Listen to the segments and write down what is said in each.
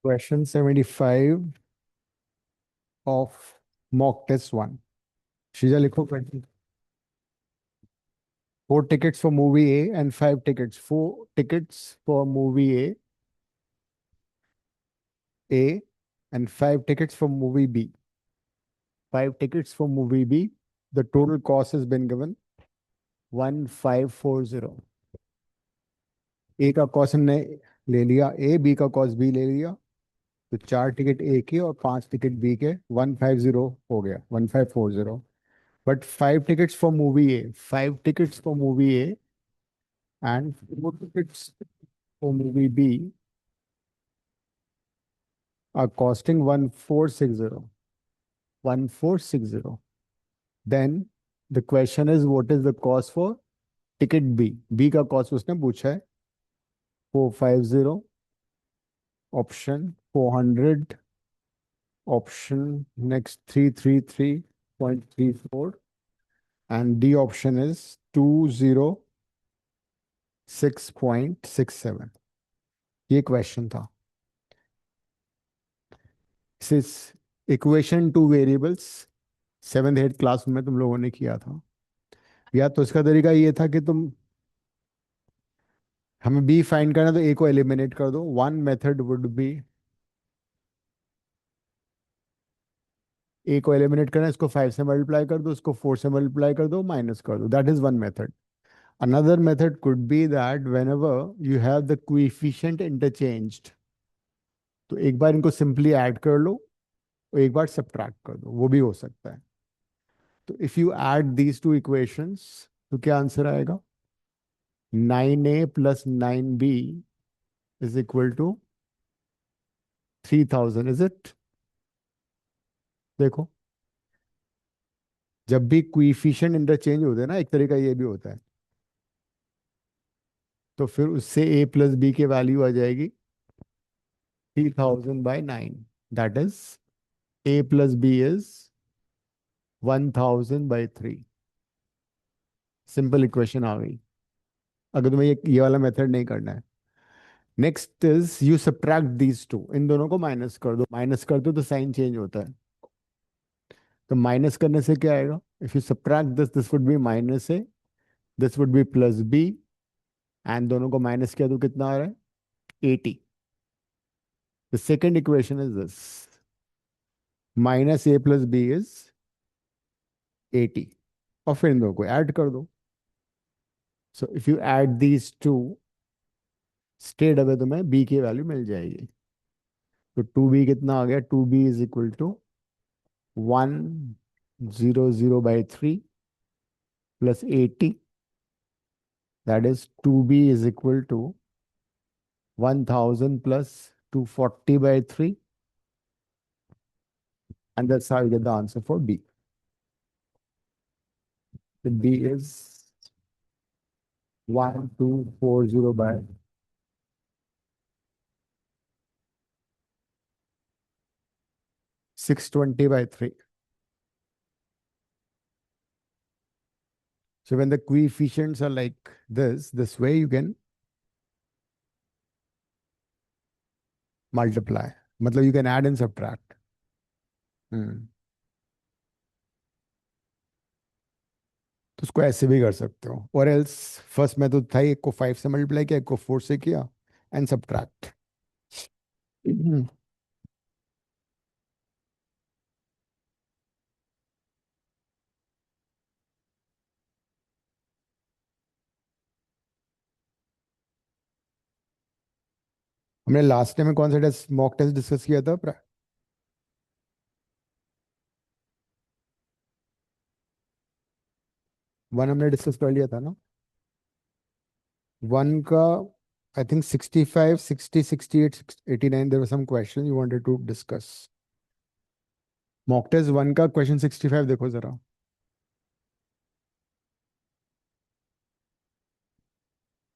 Question 75 of mock test 1. Shija लिखो question. 4 tickets for movie A and 5 tickets. 4 tickets for movie A and 5 tickets for movie B. 5 tickets for movie B. The total cost has been given 1540. A का cost हमने ले लिया, ए B का cost B ले लिया, तो 4 ticket ए के और 5 टिकट बी के 150 हो गया 1540. But 5 tickets for movie A, 5 tickets for movie A, and 4 tickets for movie B are costing 1460. 1460. Then the question is, what is the cost for ticket B? B का cost उसने पूछा है 450, option 400, option next 333.34, and D option is 206.67. ये question था. सिस equation two variables 7th 8th class में तुम लोगों ने किया था. या तो इसका तरीका ये था कि तुम हमें बी फाइंड करना, तो ए को एलिमिनेट कर दो. वन मेथड वुड बी ए को एलिमिनेट करना, इसको 5 से मल्टीप्लाई कर दो, इसको 4 से मल्टीप्लाई कर दो, माइनस कर दो. That is one method. Another method could be that when ever you have the coefficient interchanged, तो एक बार इनको सिंपली ऐड कर लो और एक बार सब्ट्रैक्ट कर दो, वो भी हो सकता है. तो if you add these two equations, तो क्या आंसर आएगा? 9a plus 9b is equal to 3000, is it? देखो, जब भी कोएफिशिएंट इंटरचेंज होते हैं ना, एक तरीका ये भी होता है, तो फिर उससे a प्लस बी की वैल्यू आ जाएगी 3000/9. That is a plus B is 1000/3. Simple equation आ गई, अगर तुम्हें ये वाला मेथड नहीं करना है. Next is you subtract these two, इन दोनों को माइनस कर दो. माइनस कर दो तो साइन चेंज होता है, तो माइनस करने से क्या आएगा? If you subtract this, this would be minus A, this would be plus B, and दोनों को माइनस किया तो कितना आ रहा है? 80. The second equation is this, minus A plus B is 80, और फिर इन दोनों को ऐड कर दो. So if you add these two, straight away तुम्हें बी की वैल्यू मिल जाएगी. तो 2b कितना आ गया? 2b is equal to 100/3 plus 80. That is 2b is equal to 1000 plus 240/3, and that's how you get the answer for B. The B is 1240 by 620/3. So when the coefficients are like this way you can multiply. मतलब you can add and subtract. तो उसको ऐसे भी कर सकते हो, और else first method था, एक को 5 से मल्टीप्लाई किया, एक को 4 से किया, एंड सब्ट्रैक्ट. हमने लास्ट टाइम में कौन सा टेस्ट, मॉक टेस्ट डिस्कस किया था? वन हमने डिस्कस कर लिया था ना. वन का I think 65, 60, 68, 89 there were some question you wanted to discuss. Mock test one का क्वेश्चन 65 देखो जरा.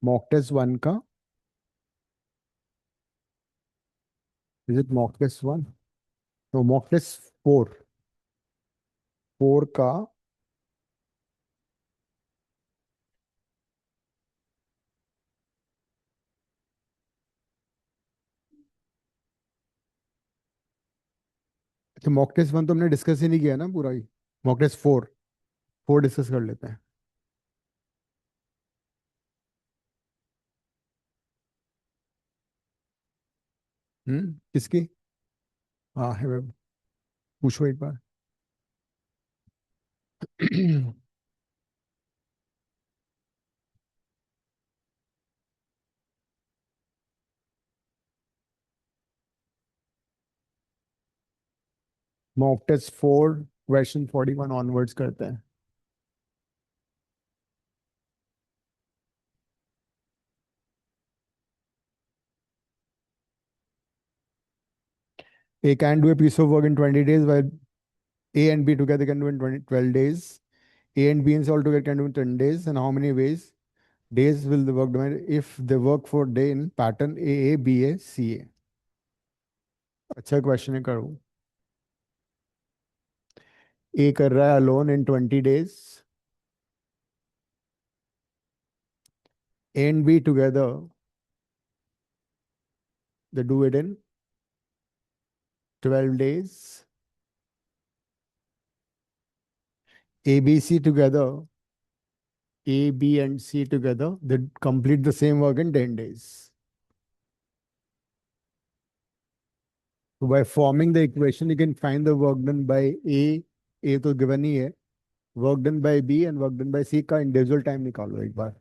मॉक टेस्ट वन का, is it mock test one? तो मॉक टेस्ट फोर, फोर का तो मॉक टेस्ट 1 तो हमने डिस्कस ही नहीं किया ना पूरा ही। मॉक टेस्ट 4, 4 डिस्कस कर लेते हैं। किसकी? हाँ है, पूछो एक बार। मॉक टेस्ट 4 क्वेश्चन 41 ऑनवर्ड्स करते हैं। A can do a piece of work in 20 days while A and B together can do in 12 days. A and B and all together can do in 10 days. And how many days will the work do if they work for day in pattern A, B, A, C, A? अच्छा question है, करो। ए कर रहा है alone in 20 days, and be together they do it in 12 days. A, B, C together, A, B, and C together, they complete the same work in 10 days. So by forming the equation, you can find the work done by A तो given ही है, work done by B and work done by C का individual time निकालो एक बार।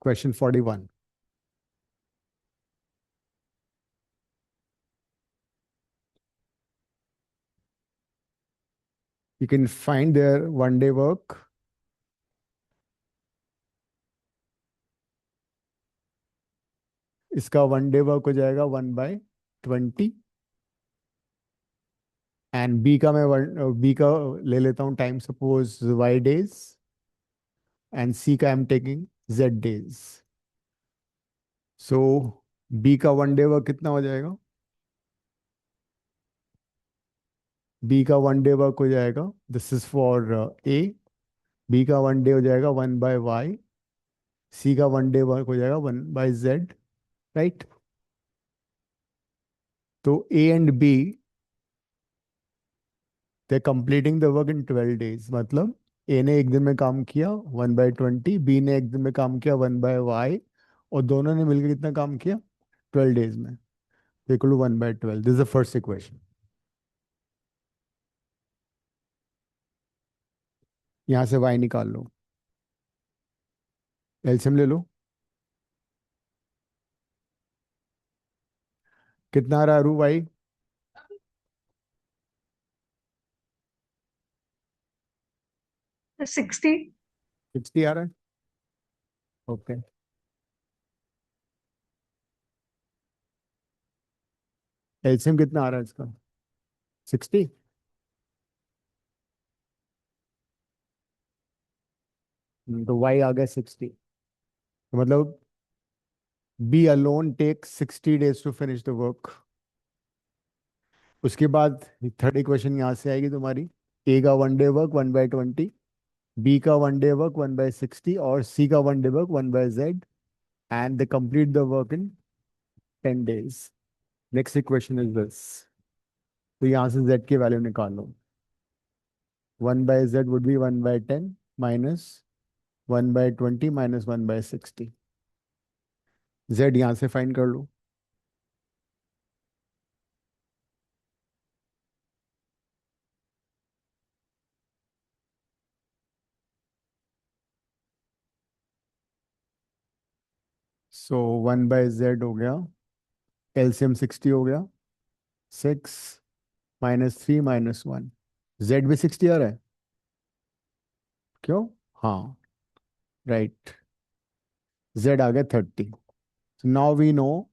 Question 41. You can find their 1 day work. इसका 1 day work हो जाएगा 1/20, and B का मैं बी का ले लेता हूँ time, suppose y days, and C का I am taking z days। So B का 1 day वर्क कितना हो जाएगा? बी का 1 day वर्क हो जाएगा, this is for A, B का 1 day हो जाएगा 1/y, सी का 1 day वर्क हो जाएगा 1/z, राइट? तो A and B they completing the work in 12 days, मतलब ए ने एक दिन में काम किया 1/20, बी ने एक दिन में काम किया 1/y, और दोनों ने मिलकर कितना काम किया 12 days में, equal to 1/12। This is the first equation. यहाँ से y निकाल लो, एलसीएम ले लो। कितना आ रहा है रू y? 60। 60 आ रहा है, ओके। एलसीएम कितना आ रहा है इसका? 60। तो y आ गया 60, तो मतलब B alone take 60 days to finish the work. उसके बाद थर्ड इक्वेशन यहाँ से आएगी तुम्हारी, ए का 1 day वर्क 1/20, बी का 1 day वर्क 1/60, और सी का 1 day work 1/z, and they complete the work in 10 days। Next equation is this. तो यहाँ से z की वैल्यू निकाल लो। 1/z would be 1/10 minus 1/20 minus 1/60। z यहाँ से फाइंड कर लो। सो 1/z हो गया, एलसीएम 60 हो गया, 6 - 3 - 1। जेड भी 60 आ रहा है, क्यों? हाँ, राइट, जेड आ गया 30। So now we know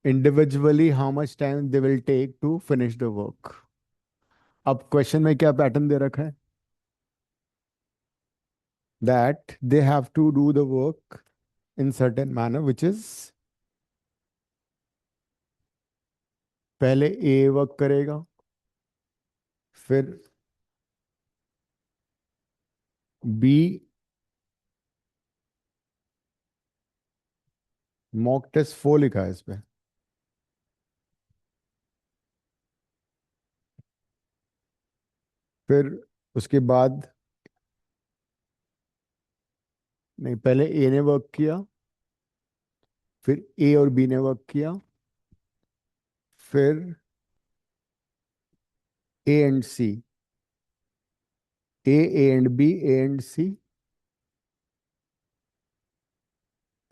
individually how much time they will take to finish the work. अब क्वेश्चन में क्या पैटर्न दे रखा है? That they have to do the work in certain manner, which is पहले ए work करेगा, फिर B, mock test 4 लिखा है इस पे, फिर उसके बाद, नहीं, पहले ए ने वर्क किया, फिर ए और बी ने वर्क किया, फिर A and C, A and B, A and C,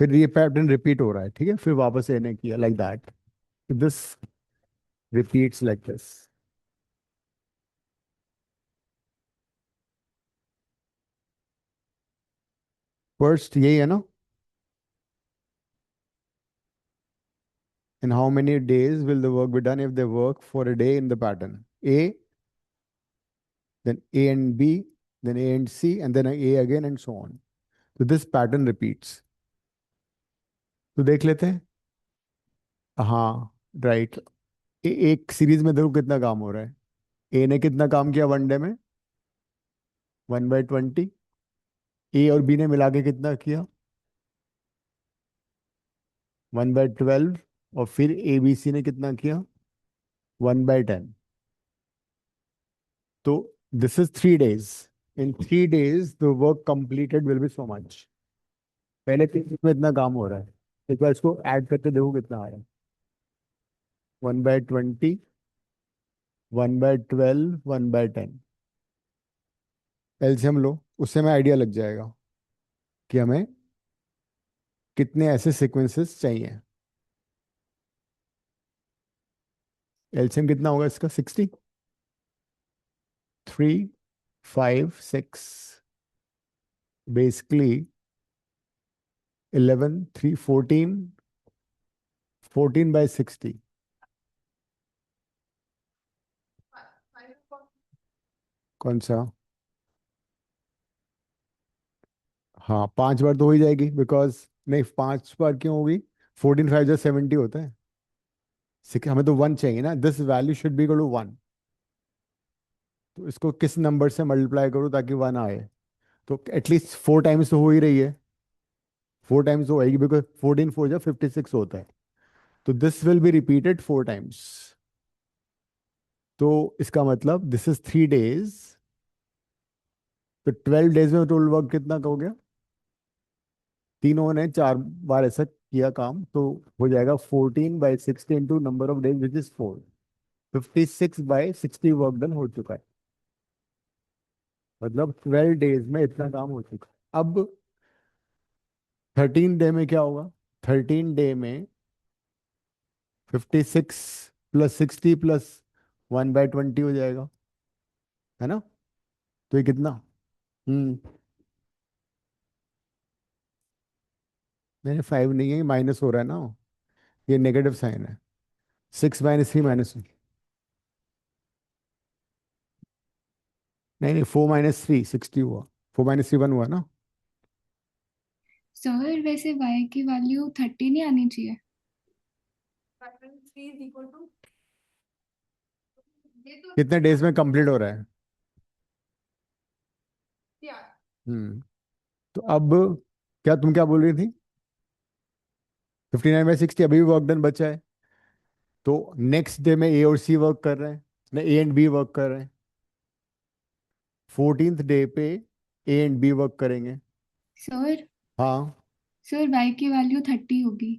फिर ये पैटर्न रिपीट हो रहा है, ठीक है, फिर वापस ए ने किया, like that, this repeats like this. First यही है ना, in how many days will the work be done if they work for a day in the pattern A, then A and B, then A and C, and then A again, and so on. So this pattern repeats. तो देख लेते हैं। हाँ, right. एक series में देखो कितना काम हो रहा है। ए ने कितना काम किया वन डे में? 1/20। ए और बी ने मिला के कितना किया? 1/12। और फिर ए बी सी ने कितना किया? 1/10। तो this is 3 days। In 3 days the work completed will be so much. पहले 3 दिन में इतना काम हो रहा है, एक बार इसको ऐड करके देखो कितना आ रहा है। 1/20, 1/12, 1/10। एलसीएम लो, उससे हमें आइडिया लग जाएगा कि हमें कितने ऐसे सीक्वेंसेस चाहिए। एलसीएम कितना होगा इसका? 60। 3, 5, 6, बेसिकली 11, 3, 14, 14/60। कौन सा? हाँ, 5 बार तो हो ही जाएगी, बिकॉज नहीं, 5 बार क्यों होगी? 14×5 = 70 होता है। हमें तो 1 चाहिए ना, this value should be equal to 1। तो इसको किस नंबर से मल्टीप्लाई करूँ ताकि 1 आए? तो एटलीस्ट 4 टाइम्स तो हो ही रही है। 4 टाइम्स तो होएगी, बिकॉज 14×4 = 56 होता है। तो this will be repeated 4 times. तो इसका मतलब दिस इज 3 days। तो 12 days में टोटल वर्क कितना का हो गया? तीनों ने 4 बार ऐसा किया काम, तो हो जाएगा 14/60 into number of days which is 4। 56/60 work done हो चुका है। मतलब 12 days में इतना काम हो चुका है। अब 13 डे में क्या होगा? 13 डे में 56 + 60 + 1/20 हो जाएगा, है ना? तो ये कितना? हम्म। नहीं, 5 नहीं है, माइनस हो रहा है ना, ये नेगेटिव साइन है। 6 - 3 - नहीं नहीं, 4 - 3 60 हुआ। 4 - 3 1 हुआ ना। सर वैसे y की वैल्यू 30 नहीं आनी चाहिए? कितने डेज में कंप्लीट हो रहा है? हम्म। तो अब क्या तुम क्या बोल रही थी? 59/60 अभी भी वर्क डन बचा है। तो नेक्स्ट डे में ए और सी वर्क कर रहे हैं, ना ए एंड बी वर्क कर रहे हैं। 14th डे पे ए एंड बी वर्क करेंगे। सर हाँ। सर y की वैल्यू 30 होगी।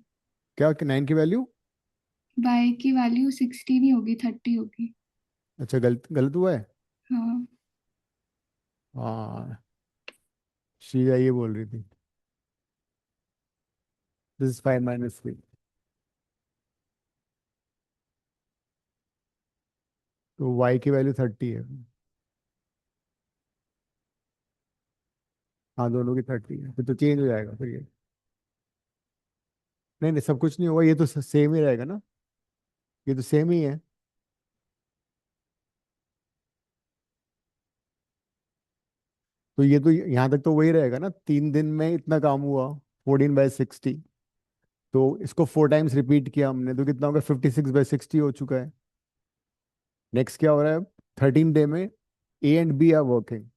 क्या 9 की वैल्यू? y की वैल्यू 60 नहीं होगी, 30 होगी। अच्छा, गलत गलत हुआ है। हाँ। हाँ, शीजा ये बोल रही थी। This is 5 - 3। तो वाई की वैल्यू 30 है। हाँ, दोनों की 30 है, फिर तो चेंज हो जाएगा फिर ये। नहीं नहीं, सब कुछ नहीं होगा, ये तो सेम ही रहेगा ना, ये तो सेम ही है। तो ये तो यहाँ तक तो वही रहेगा ना, 3 दिन में इतना काम हुआ, 14/60। तो इसको 4 टाइम्स रिपीट किया हमने, तो कितना होगा? 56/60 हो चुका है। नेक्स्ट क्या हो रहा है? 13 डे में A and B are working.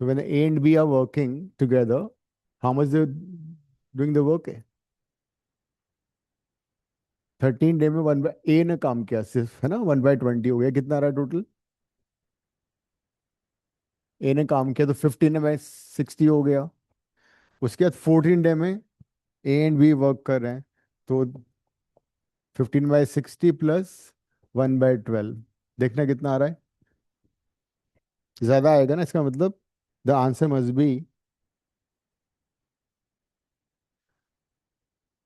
तो when A and B are working together, how much they doing the work है? 13 डे में वन बाय ए ने काम किया सिर्फ, है ना, 1/20 हो गया, कितना आ रहा है टोटल? ए ने काम किया तो 15/60 हो गया। उसके बाद 14 डे में ए एंड बी वर्क कर रहे हैं, तो 15/60 प्लस 1/12, देखना कितना आ रहा है। ज्यादा आएगा ना, इसका मतलब the answer must be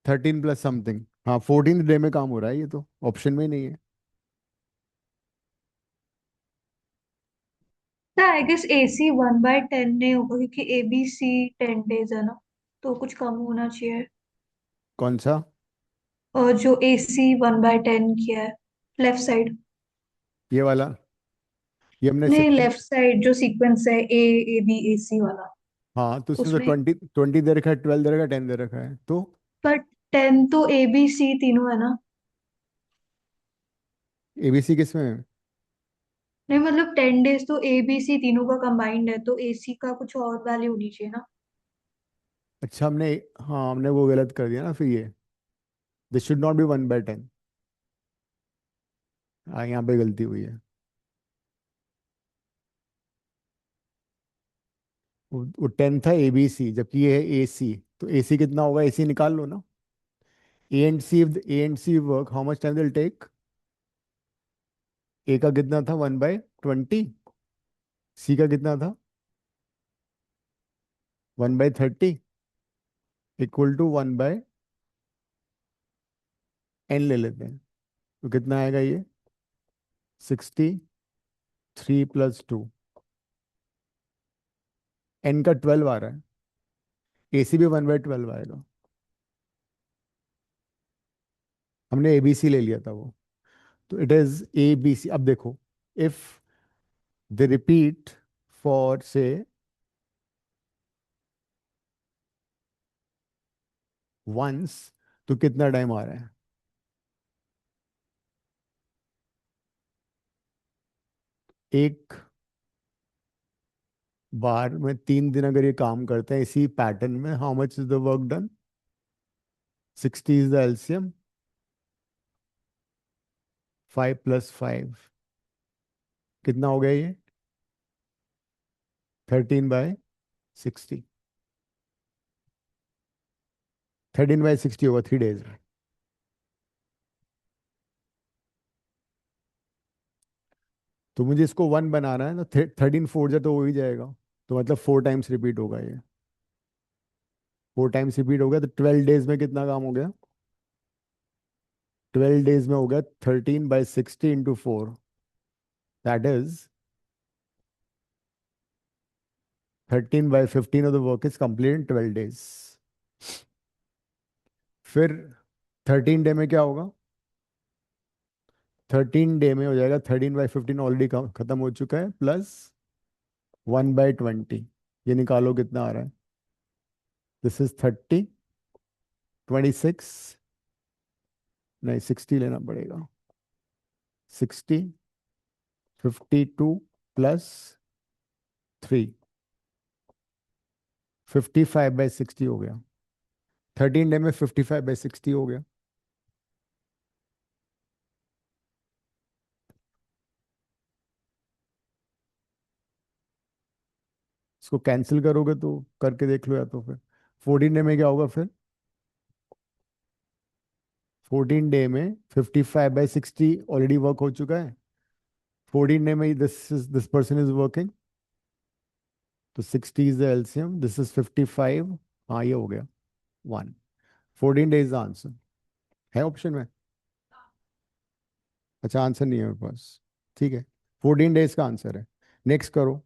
13 plus something. हाँ, 14 डे में काम हो रहा है, ये तो ऑप्शन में ही नहीं है। ना आई गेस AC 1/10 नहीं होगा, क्योंकि ABC 10 days है ना, तो कुछ कम होना चाहिए। कौन सा? और जो AC 1/10 किया है, लेफ्ट साइड। ये वाला? ये हमने नहीं, 60। लेफ्ट साइड जो सीक्वेंस है, AABAC वाला, हाँ, तो उसमें तो उसमें। 20 दे रखा है, 12 दे रखा है, 10 दे रखा है, तो बट 10 तो ABC तीनों है ना। एबीसी किस में है? नहीं मतलब 10 days तो ABC तीनों का कंबाइंड है, तो AC का कुछ और वैल्यू होनी चाहिए ना। अच्छा, हाँ, हमने वो गलत कर दिया ना फिर ये। This should not be 1/10। हाँ, यहाँ पे गलती हुई है। वो 10 था एबीसी, जबकि ये है एसी, तो एसी कितना होगा, एसी निकाल लो ना। A and C work, how much time will take? A का कितना था, 1/20। सी का कितना था, 1/30, इक्वल टू 1/n ले लेते हैं। तो कितना आएगा ये, 63 + 2। एन का 12 आ रहा है, एसी भी 1/12 आएगा। हमने एबीसी ले लिया था वो, तो इट इज एबीसी। अब देखो, इफ दे रिपीट फॉर से वंस, तो कितना टाइम आ रहा है? एक बार में 3 दिन अगर ये काम करते हैं इसी पैटर्न में, how much is the work done? 60 is the LCM, 5 + 5 कितना हो गया ये, 13/60। 13/60 होगा 3 डेज में। तो मुझे इसको 1 बनाना है, तो 13 4 जा तो हो ही जाएगा, तो मतलब 4 टाइम्स रिपीट होगा ये। 4 टाइम्स रिपीट हो गया, तो 12 डेज में कितना काम हो गया? 12 डेज में हो गया 13/60 × 4, that is 13/15 of the work is complete in 12 days. फिर 13 डे में क्या होगा? 13 डे में हो जाएगा 13/15, ऑलरेडी खत्म हो चुका है, प्लस 1/20। ये निकालो कितना आ रहा है, दिस इज 30, 26, नहीं 60 लेना पड़ेगा। 60, 52 + 3, 55/60 हो गया। 13 डे में 55/60 हो गया। इसको कैंसिल करोगे तो करके देख लो, या तो फिर 14 डे में क्या होगा फिर? 14 डे में 55/60 ऑलरेडी वर्क हो चुका है। 14 डे में दिस पर्सन इज वर्किंग, तो 60 is the LCM, this is 55। हाँ, ये हो गया 1। 14 डेज आंसर है ऑप्शन में। अच्छा, आंसर नहीं है मेरे पास, ठीक है। 14 डेज का आंसर है। नेक्स्ट करो।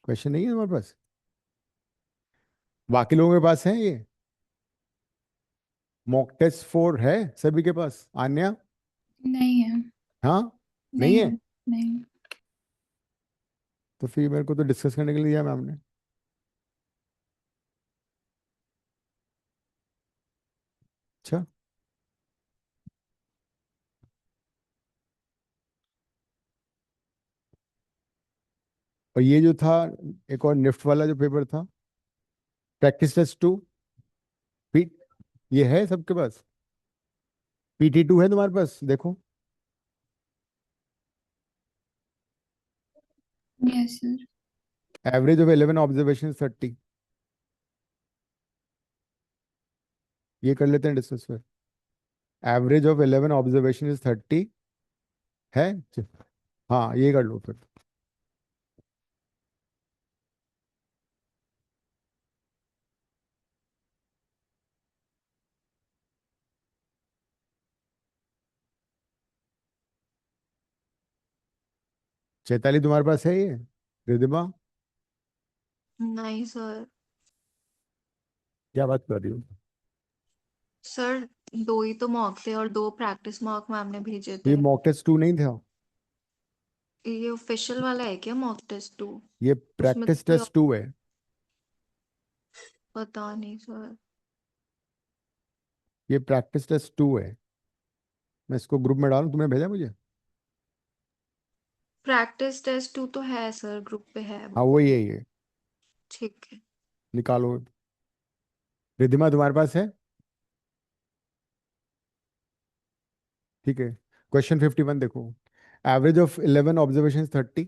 क्वेश्चन नहीं है हमारे पास? बाकी लोगों के पास है ये? मॉक टेस्ट 4 है सभी के पास, आन्या? नहीं है। हाँ, नहीं नहीं है? है। नहीं। तो फिर मेरे को तो डिस्कस करने के लिए दिया मैम ने। अच्छा, और ये जो था, एक और निफ्ट वाला जो पेपर था, प्रैक्टिस टेस्ट 2, पी ये है सबके पास? PT2 है तुम्हारे पास, देखो। Yes sir. Average of 11 observation 30। ये कर लेते हैं डिस्कस फिर। एवरेज ऑफ 11 ऑब्जर्वेशन इज 30 है। हाँ ये कर लो फिर। चैताली तुम्हारे पास है ये रिदिमा? नहीं सर। क्या बात कर रही हो? सर दो ही तो मॉक थे और दो प्रैक्टिस मॉक मैम ने भेजे ये थे। मॉक टेस्ट 2 नहीं था? ये ऑफिशियल वाला है क्या मॉक टेस्ट 2? ये उसमें तो प्रैक्टिस कोई टेस्ट 2 है। पता नहीं सर। ये प्रैक्टिस टेस्ट 2 है। मैं इसको ग्रुप में डालूं? तुमने भेजा मुझे? प्रैक्टिस टेस्ट 2 तो है सर, ग्रुप पे है हाँ वो। वही है ये। ठीक है। निकालो। रिद्धिमा तुम्हारे पास है? ठीक है। क्वेश्चन 51 देखो। Average of 11 observation 30।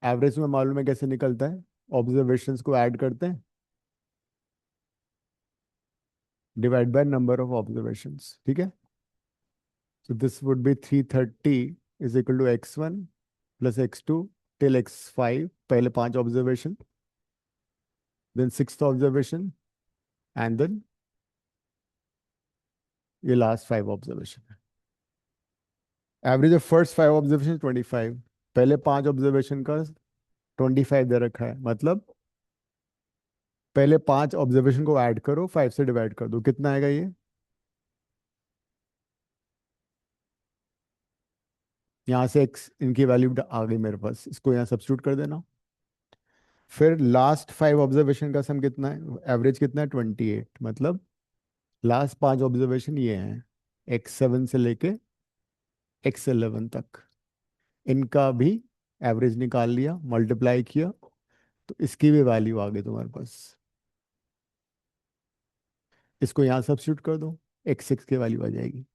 एवरेज में मालूम है कैसे निकलता है? ऑब्जर्वेशंस को ऐड करते हैं, divide by number of observations. ठीक है। So this would be 330 is equal to x1 plus x2 till x5। पहले 5 observation, then 6th observation, and then ये लास्ट 5 ऑब्जर्वेशन है। Average of first 5 observation 25। पहले 5 observation का 25 दे रखा है, मतलब पहले 5 ऑब्जर्वेशन को ऐड करो, 5 से डिवाइड कर दो, कितना आएगा ये? यहाँ से x इनकी वैल्यू आ गई मेरे पास, इसको यहाँ सब्स्टिट्यूट कर देना। फिर लास्ट 5 ऑब्जर्वेशन का सम कितना है? एवरेज कितना है? 28। मतलब लास्ट 5 ऑब्जर्वेशन ये हैं, x7 से लेके x11 तक। इनका भी एवरेज निकाल लिया, मल्टीप्लाई किया, तो इसकी भी वैल्यू आ गई तुम्हारे पास। इसको यहाँ सब्स्टिट्यूट कर दो, x6 की वैल्यू आ जाएगी।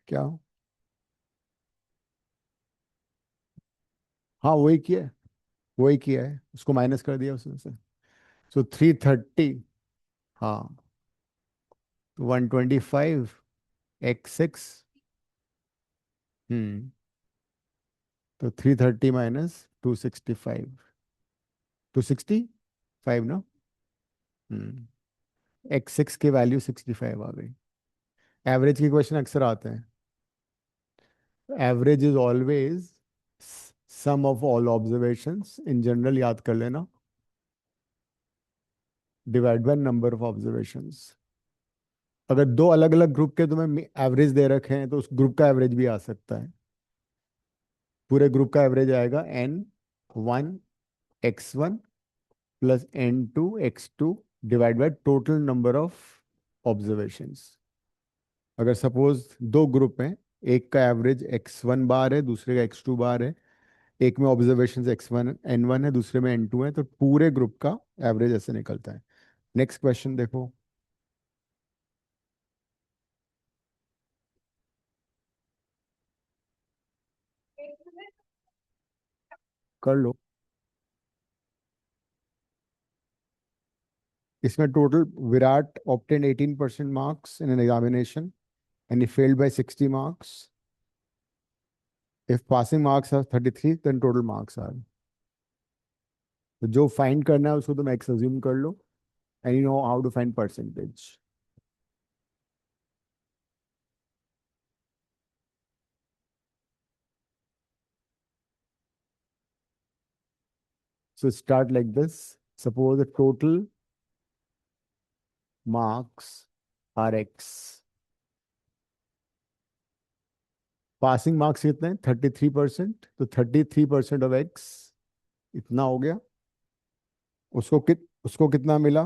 क्या? हाँ वही किया है, वही किया है, उसको माइनस कर दिया उसमें से। सो 330, हाँ 125 x6। तो 330 माइनस 265, 265 ना। x6 की वैल्यू 65 आ गई। एवरेज की क्वेश्चन अक्सर आते हैं। Average is always sum of all observations, in general याद कर लेना, divide by number of observations. अगर दो अलग अलग ग्रुप के तुम्हें एवरेज दे रखे हैं तो उस ग्रुप का एवरेज भी आ सकता है। पूरे ग्रुप का एवरेज आएगा n1 x1 plus n2 x2 divide by total number of observations. अगर सपोज दो ग्रुप हैं, एक का एवरेज x1 बार है, दूसरे का x2 बार है, एक में ऑब्जर्वेशंस x1 n1 है, दूसरे में n2 है, तो पूरे ग्रुप का एवरेज ऐसे निकलता है। नेक्स्ट क्वेश्चन देखो। कर लो। इसमें total Virat obtained 18% marks in an examination and he failed by 60 marks. If passing marks are 33, then total marks are. तो जो फाइंड करना है उसको तुम एक्स अज्यूम कर लो, and you know how to find percentage. So start like this. Suppose the total marks are x. Passing marks कितने हैं? 33%। तो 33% ऑफ x इतना हो गया। उसको कितना मिला?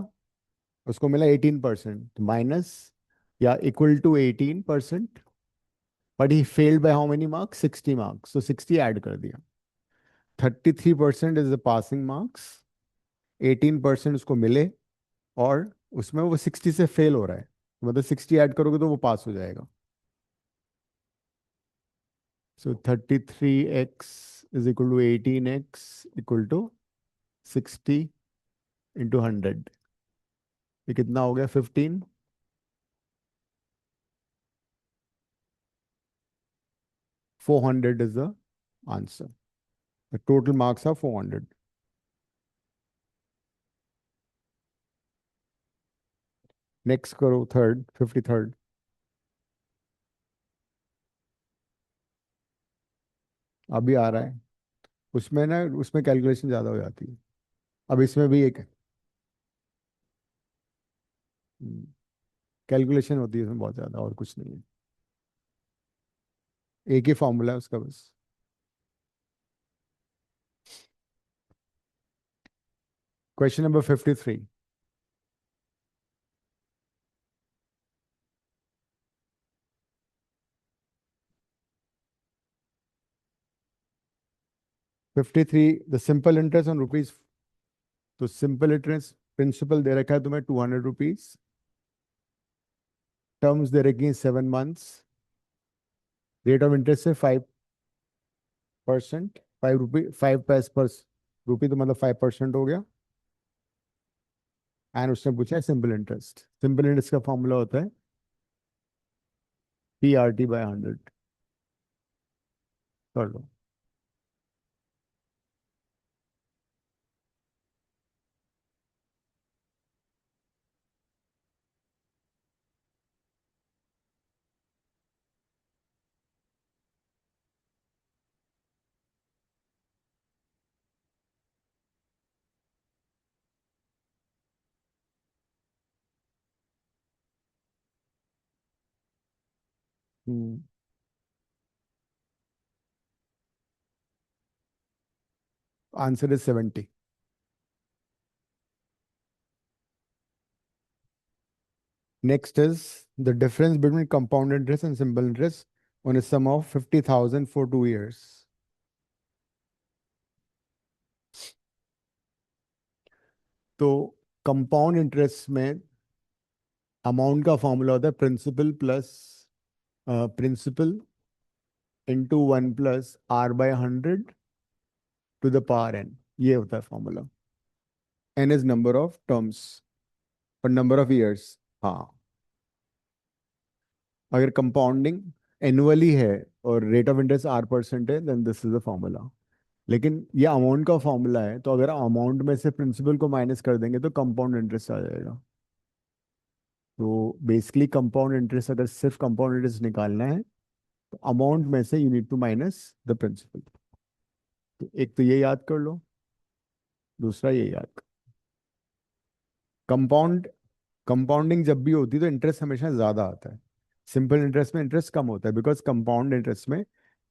उसको मिला 18%, तो माइनस या equal to 18%। But he failed by how many marks? 60 marks, तो 60 ऐड कर दिया। 33% इज द पासिंग मार्क्स, 18% उसको मिले, और उसमें वो 60 से फेल हो रहा है, मतलब 60 ऐड करोगे तो वो पास हो जाएगा। So 33x is equal to 18x equal to 60 into 100. ये कितना हो गया? 15. 400 is the answer. The total marks are 400. Next करो third, 53rd. अभी आ रहा है उसमें ना, उसमें कैलकुलेशन ज्यादा हो जाती है. अब इसमें भी एक कैलकुलेशन होती है इसमें बहुत ज्यादा, और कुछ नहीं है. एक ही फॉर्मूला है उसका बस. Question number 53. The simple interest on rupees. तो सिंपल इंटरेस्ट प्रिंसिपल दे रखा है तुम्हें 200 रुपीज. टर्म्स दे रखी है 7 मंथ्स. रेट ऑफ इंटरेस्ट है 5%. 5 रुपी 5 पैसे पर रुपी, तो मतलब 5% हो गया. एंड उसने पूछा है सिंपल इंटरेस्ट. सिंपल इंटरेस्ट का फॉर्मूला होता है PRT/100. कर लो. Answer is 70. Next is the difference between compound interest and simple interest on a sum of 50,000 for 2 years. तो कंपाउंड इंटरेस्ट में अमाउंट का फॉर्मूला होता है principal plus principal into 1 + R/100 to the power n. ये होता है formula. n is number of terms पर number of years. हाँ, अगर कंपाउंडिंग एनुअली है और रेट ऑफ इंटरेस्ट R% है, then this is the formula. लेकिन ये अमाउंट का फॉर्मूला है, तो अगर अमाउंट में से प्रिंसिपल को माइनस कर देंगे तो कंपाउंड इंटरेस्ट आ जाएगा. तो बेसिकली कंपाउंड इंटरेस्ट, अगर सिर्फ कंपाउंड इंटरेस्ट निकालना है तो अमाउंट में से you need to minus the principal. तो एक तो ये याद कर लो, दूसरा ये याद कर. कंपाउंड कंपाउंडिंग जब भी होती है तो इंटरेस्ट हमेशा ज्यादा आता है. सिंपल इंटरेस्ट में इंटरेस्ट कम होता है, बिकॉज कंपाउंड इंटरेस्ट में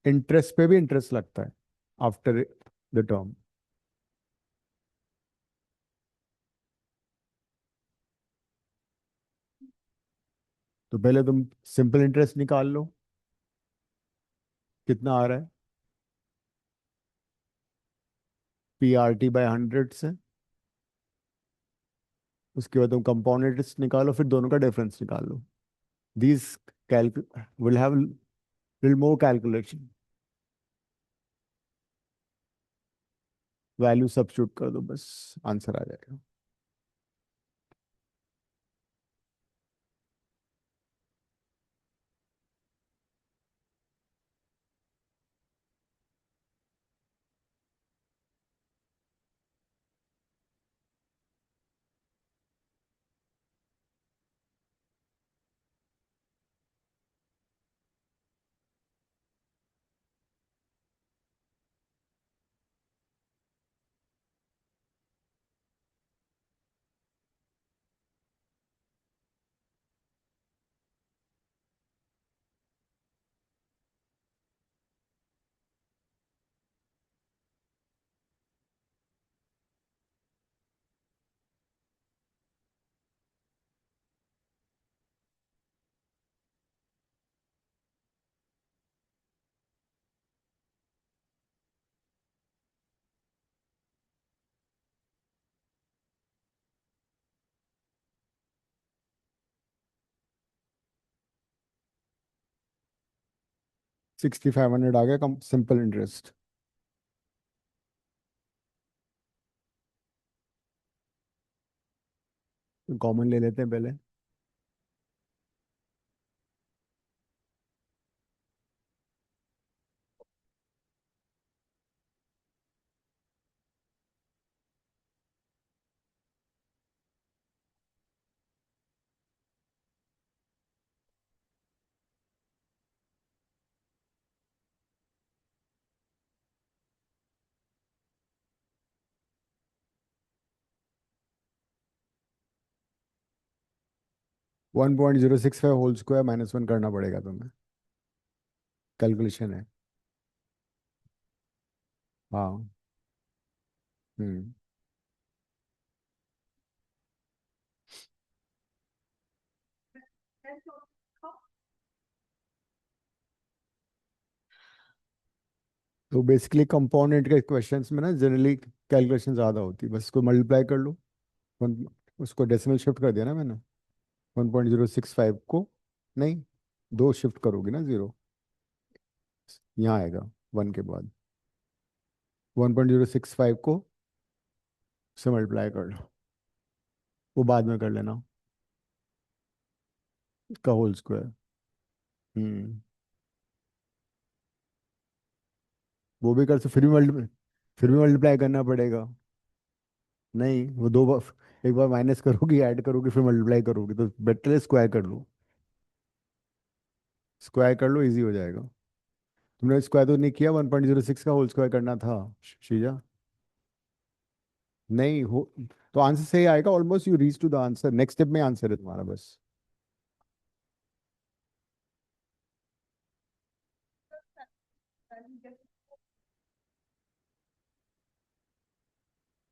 इंटरेस्ट पे भी इंटरेस्ट लगता है आफ्टर द टर्म. तो पहले तुम सिंपल इंटरेस्ट निकाल लो. कितना आ रहा है? PRT/100 से. उसके बाद तुम कंपाउंड इंटरेस्ट निकालो, फिर दोनों का डिफरेंस निकाल लो. These will have little more calculation. Value substitute कर दो, बस आंसर आ जाएगा. 6500 आ गया कम सिंपल इंटरेस्ट। कॉमन ले लेते हैं पहले। 1065 होल स्क्वायर -1 करना पड़ेगा तुम्हें। कैलकुलेशन है। हाँ। हम्म। तो बेसिकली कंपोनेंट के क्वेश्चंस में ना जनरली कैलकुलेशन ज़्यादा होती है, बस इसको मल्टीप्लाई कर लो। वन, उसको डेसिमल शिफ्ट कर दिया ना मैंने। 1065 को, नहीं, दो शिफ्ट करोगे ना जीरो, यहाँ आएगा 1 के बाद। 1065 को से मल्टीप्लाई कर लो, वो बाद में कर लेना, इसका होल स्क्वायर। हम्म। वो भी कर सकते, फिर भी मल्टीप्लाई करना पड़ेगा। नहीं, वो दो बार, एक बार माइनस करोगी, ऐड करोगी, फिर मल्टीप्लाई करोगी, तो बेटर स्क्वायर कर लो। स्क्वायर कर लो, इजी हो जाएगा। तुमने स्क्वायर तो नहीं किया, 1.06 का होल स्क्वायर करना था शीजा। नहीं हो, तो आंसर सही आएगा। Almost you reach to the answer, next step में आंसर है तुम्हारा बस।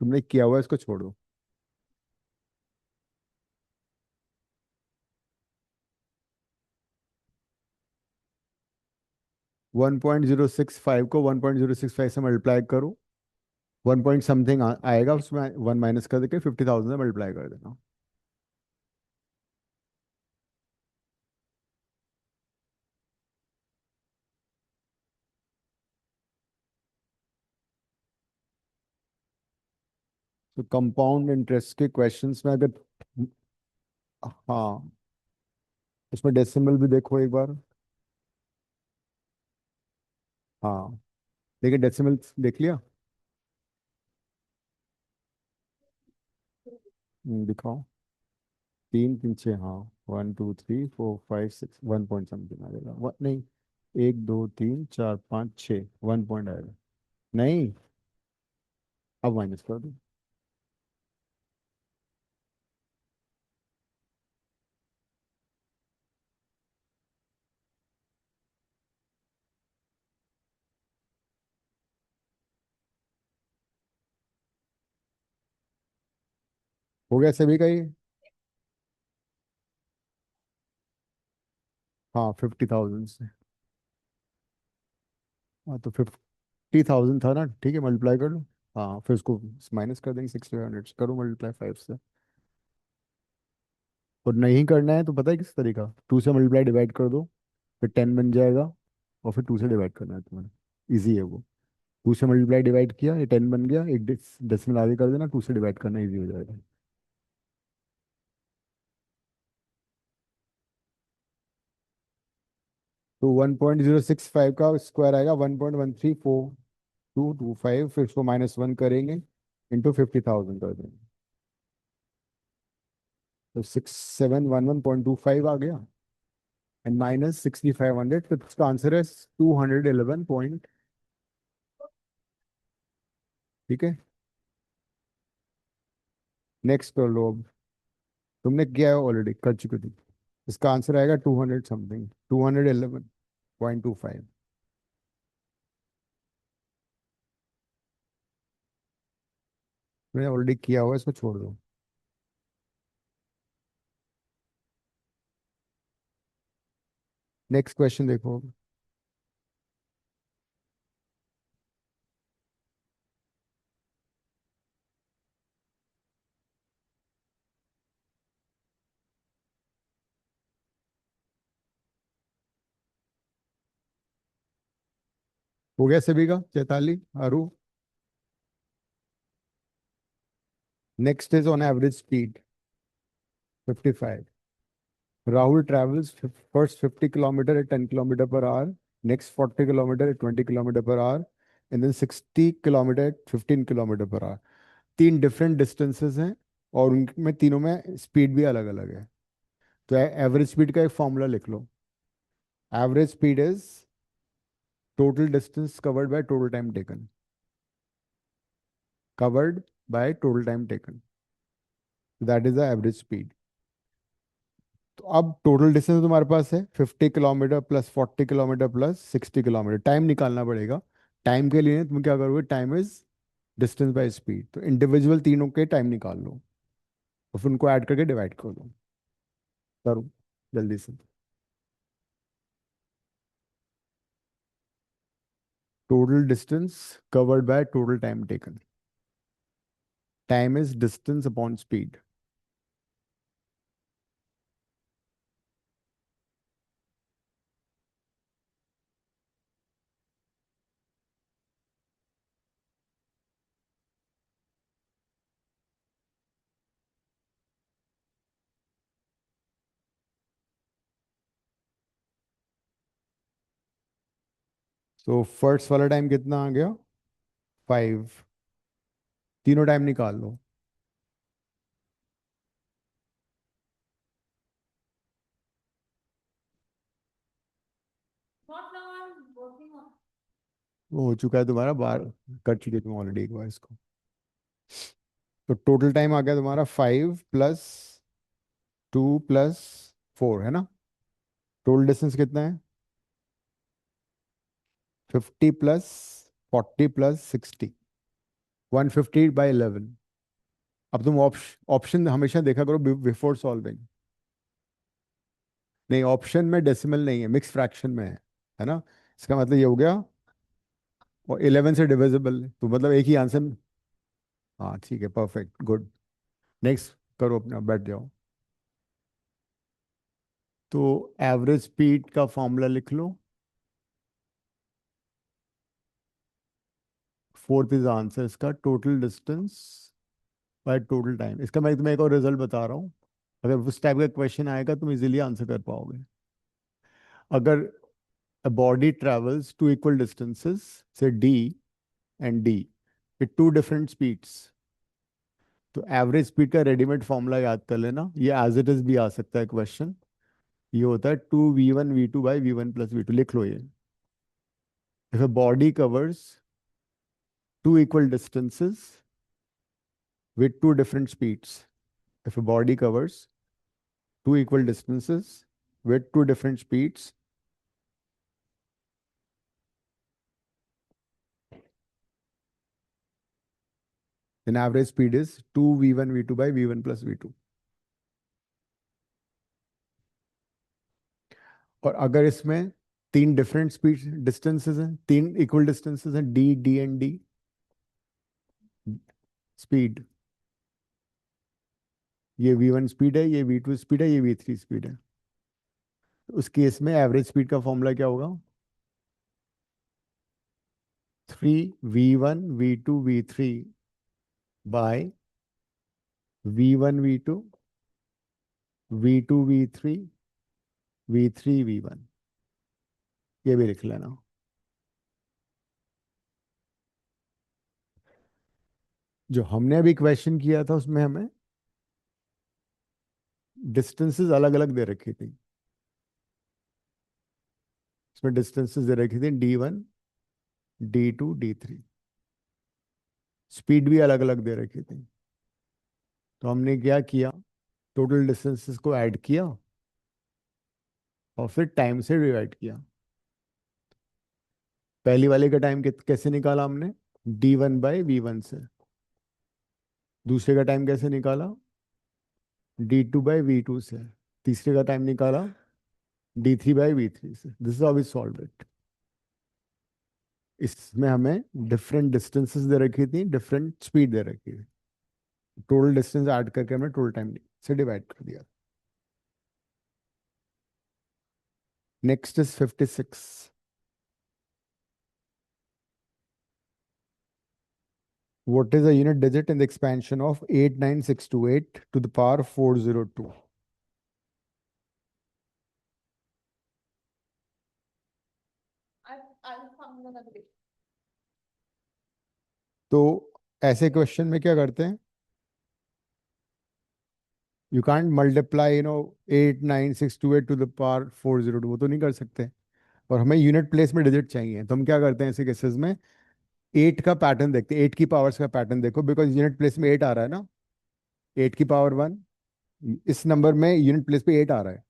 तुमने किया हुआ है, इसको छोड़ो। 1.065 को 1.065 से मल्टीप्लाई करो, 1 पॉइंट समथिंग आएगा, उसमें 1 माइनस कर देके 50,000 से मल्टीप्लाई कर देना। तो कंपाउंड इंटरेस्ट के क्वेश्चंस में अगर, हाँ, उसमें डेसिमल भी देखो एक बार। हाँ, देखिए डेसिमल देख लिया। दिखाओ। 3 3 6, हाँ, 1 2 3 4 5 6, 1 पॉइंट समथिंग आ जाएगा, नहीं, 1 2 3 4 5 6, 1 पॉइंट आएगा। नहीं, अब माइनस कर दो। हो गया सभी का ही। हाँ, 50,000 से। हाँ, तो 50,000 था ना, ठीक है, मल्टीप्लाई कर लो। हाँ, फिर उसको माइनस कर देंगे, 6500 करो मल्टीप्लाई 5 से। और नहीं करना है तो पता है किस तरीका, 2 से मल्टीप्लाई डिवाइड कर दो, फिर 10 बन जाएगा, और फिर 2 से डिवाइड करना है तुम्हें, इजी है वो। 2 से मल्टीप्लाई डिवाइड किया, ये 10 बन गया, एक डेसिमल आगे कर देना, 2 से डिवाइड करना इजी हो जाएगा। तो 1.065 का स्क्वायर आएगा 1.134,225, फिर इसको -1 करेंगे, इंटू 50,000 कर देंगे, तो 6711.25 आ गया, एंड -6500, तो इसका आंसर है 211 पॉइंट। ठीक है, नेक्स्ट कर लो अब। तुमने किया है ऑलरेडी, कर चुके थे। इसका आंसर आएगा 200 समथिंग, 211.25। मैंने ऑलरेडी किया हुआ है, इसको छोड़ दो। नेक्स्ट क्वेश्चन देखो। हो गया सभी का? Chaitali, Aru? Next is on average speed 55. Rahul travels first 50 kilometer at 10 kilometer per hour, next 40 kilometer at 20 kilometer per hour, and then 60 kilometer at 15 kilometer per hour. तीन डिफरेंट डिस्टेंसेस हैं और उनमें तीनों में स्पीड भी अलग अलग है। तो एवरेज स्पीड का एक फॉर्मूला लिख लो। Average speed is total distance covered by total time taken, covered by total time taken, that is the average speed. तो अब टोटल डिस्टेंस तुम्हारे पास है 50 kilometre plus 40 kilometre plus 60 kilometre. Time निकालना पड़ेगा। टाइम के लिए तुम क्या करोगे? Time is distance by speed. तो इंडिविजुअल तीनों के टाइम निकाल लो और फिर उनको ऐड करके डिवाइड कर दो। करो जल्दी से। Total distance covered by total time taken, time is distance upon speed. तो फर्स्ट वाला टाइम कितना आ गया? 5। तीनों टाइम निकाल लो। वो हो चुका है तुम्हारा, बार कर चुके तुम ऑलरेडी एक बार इसको। तो टोटल टाइम आ गया तुम्हारा 5 + 2 + 4 है ना। टोटल डिस्टेंस कितना है? 50 + 40 + 60, 150/11। अब तुम ऑप्शन हमेशा देखा करो बिफोर सॉल्विंग। नहीं, ऑप्शन में डेसिमल नहीं है, मिक्स फ्रैक्शन में है ना। इसका मतलब ये हो गया। और 11 से डिविजिबल, तो मतलब एक ही आंसर। हाँ ठीक है, परफेक्ट, गुड। नेक्स्ट करो, अपना बैठ जाओ। तो एवरेज स्पीड का फॉर्मूला लिख लो। फोर्थ इज आंसर इसका, total distance by total time. इसका मैं तुम्हें एक और रिजल्ट बता रहा हूँ। अगर उस टाइप का क्वेश्चन आएगा तुम इजीली आंसर कर पाओगे। अगर a body travels two equal distances, say d and d, with two different speeds, तो एवरेज स्पीड का रेडीमेड फॉर्मूला याद कर लेना। ये एज इट इज भी आ सकता है क्वेश्चन। ये होता है 2v1v2/v1 + v2। लिख लो ये। If a body covers two equal distances with two different speeds, if a body covers two equal distances with two different speeds, then average speed is 2v1v2/v1 + v2। और अगर इसमें तीन different speed distances हैं, तीन equal distances हैं, D D and D speed, ये v1 speed है, ये v2 स्पीड है, ये v3 स्पीड है, तो उस केस में एवरेज स्पीड का फॉर्मूला क्या होगा? 3v1v2v3v2v3v3v1। ये भी लिख लेना। जो हमने अभी क्वेश्चन किया था उसमें हमें डिस्टेंसेस अलग अलग दे रखी थी। इसमें डिस्टेंसेस दे रखी थी d1 d2 d3, स्पीड भी अलग अलग दे रखी थी। तो हमने क्या किया? टोटल डिस्टेंसेस को ऐड किया और फिर टाइम से डिवाइड किया। पहली वाले का टाइम कैसे निकाला हमने? d1/v1 से। दूसरे का टाइम कैसे निकाला? d2/v2 से। तीसरे का टाइम निकाला d3/v3 से। This is how we solve it. इसमें हमें डिफरेंट डिस्टेंसेस दे रखी थी, डिफरेंट स्पीड दे रखी थी। टोटल डिस्टेंस ऐड करके हमने टोटल टाइम से डिवाइड कर दिया। Next is 56। What is the unit digit in the expansion of 89628 to the power 402? तो ऐसे क्वेश्चन में क्या करते हैं, you can't multiply 89628 to the power 402, वो तो नहीं कर सकते। और हमें यूनिट प्लेस में डिजिट चाहिए, तो हम क्या करते हैं ऐसे केसेस में, 8 का पैटर्न देखते हैं, 8 की पावर्स का पैटर्न देखो, बिकॉज यूनिट प्लेस में 8 आ रहा है ना, 8 की पावर 1, इस नंबर में यूनिट प्लेस पे 8 आ रहा है,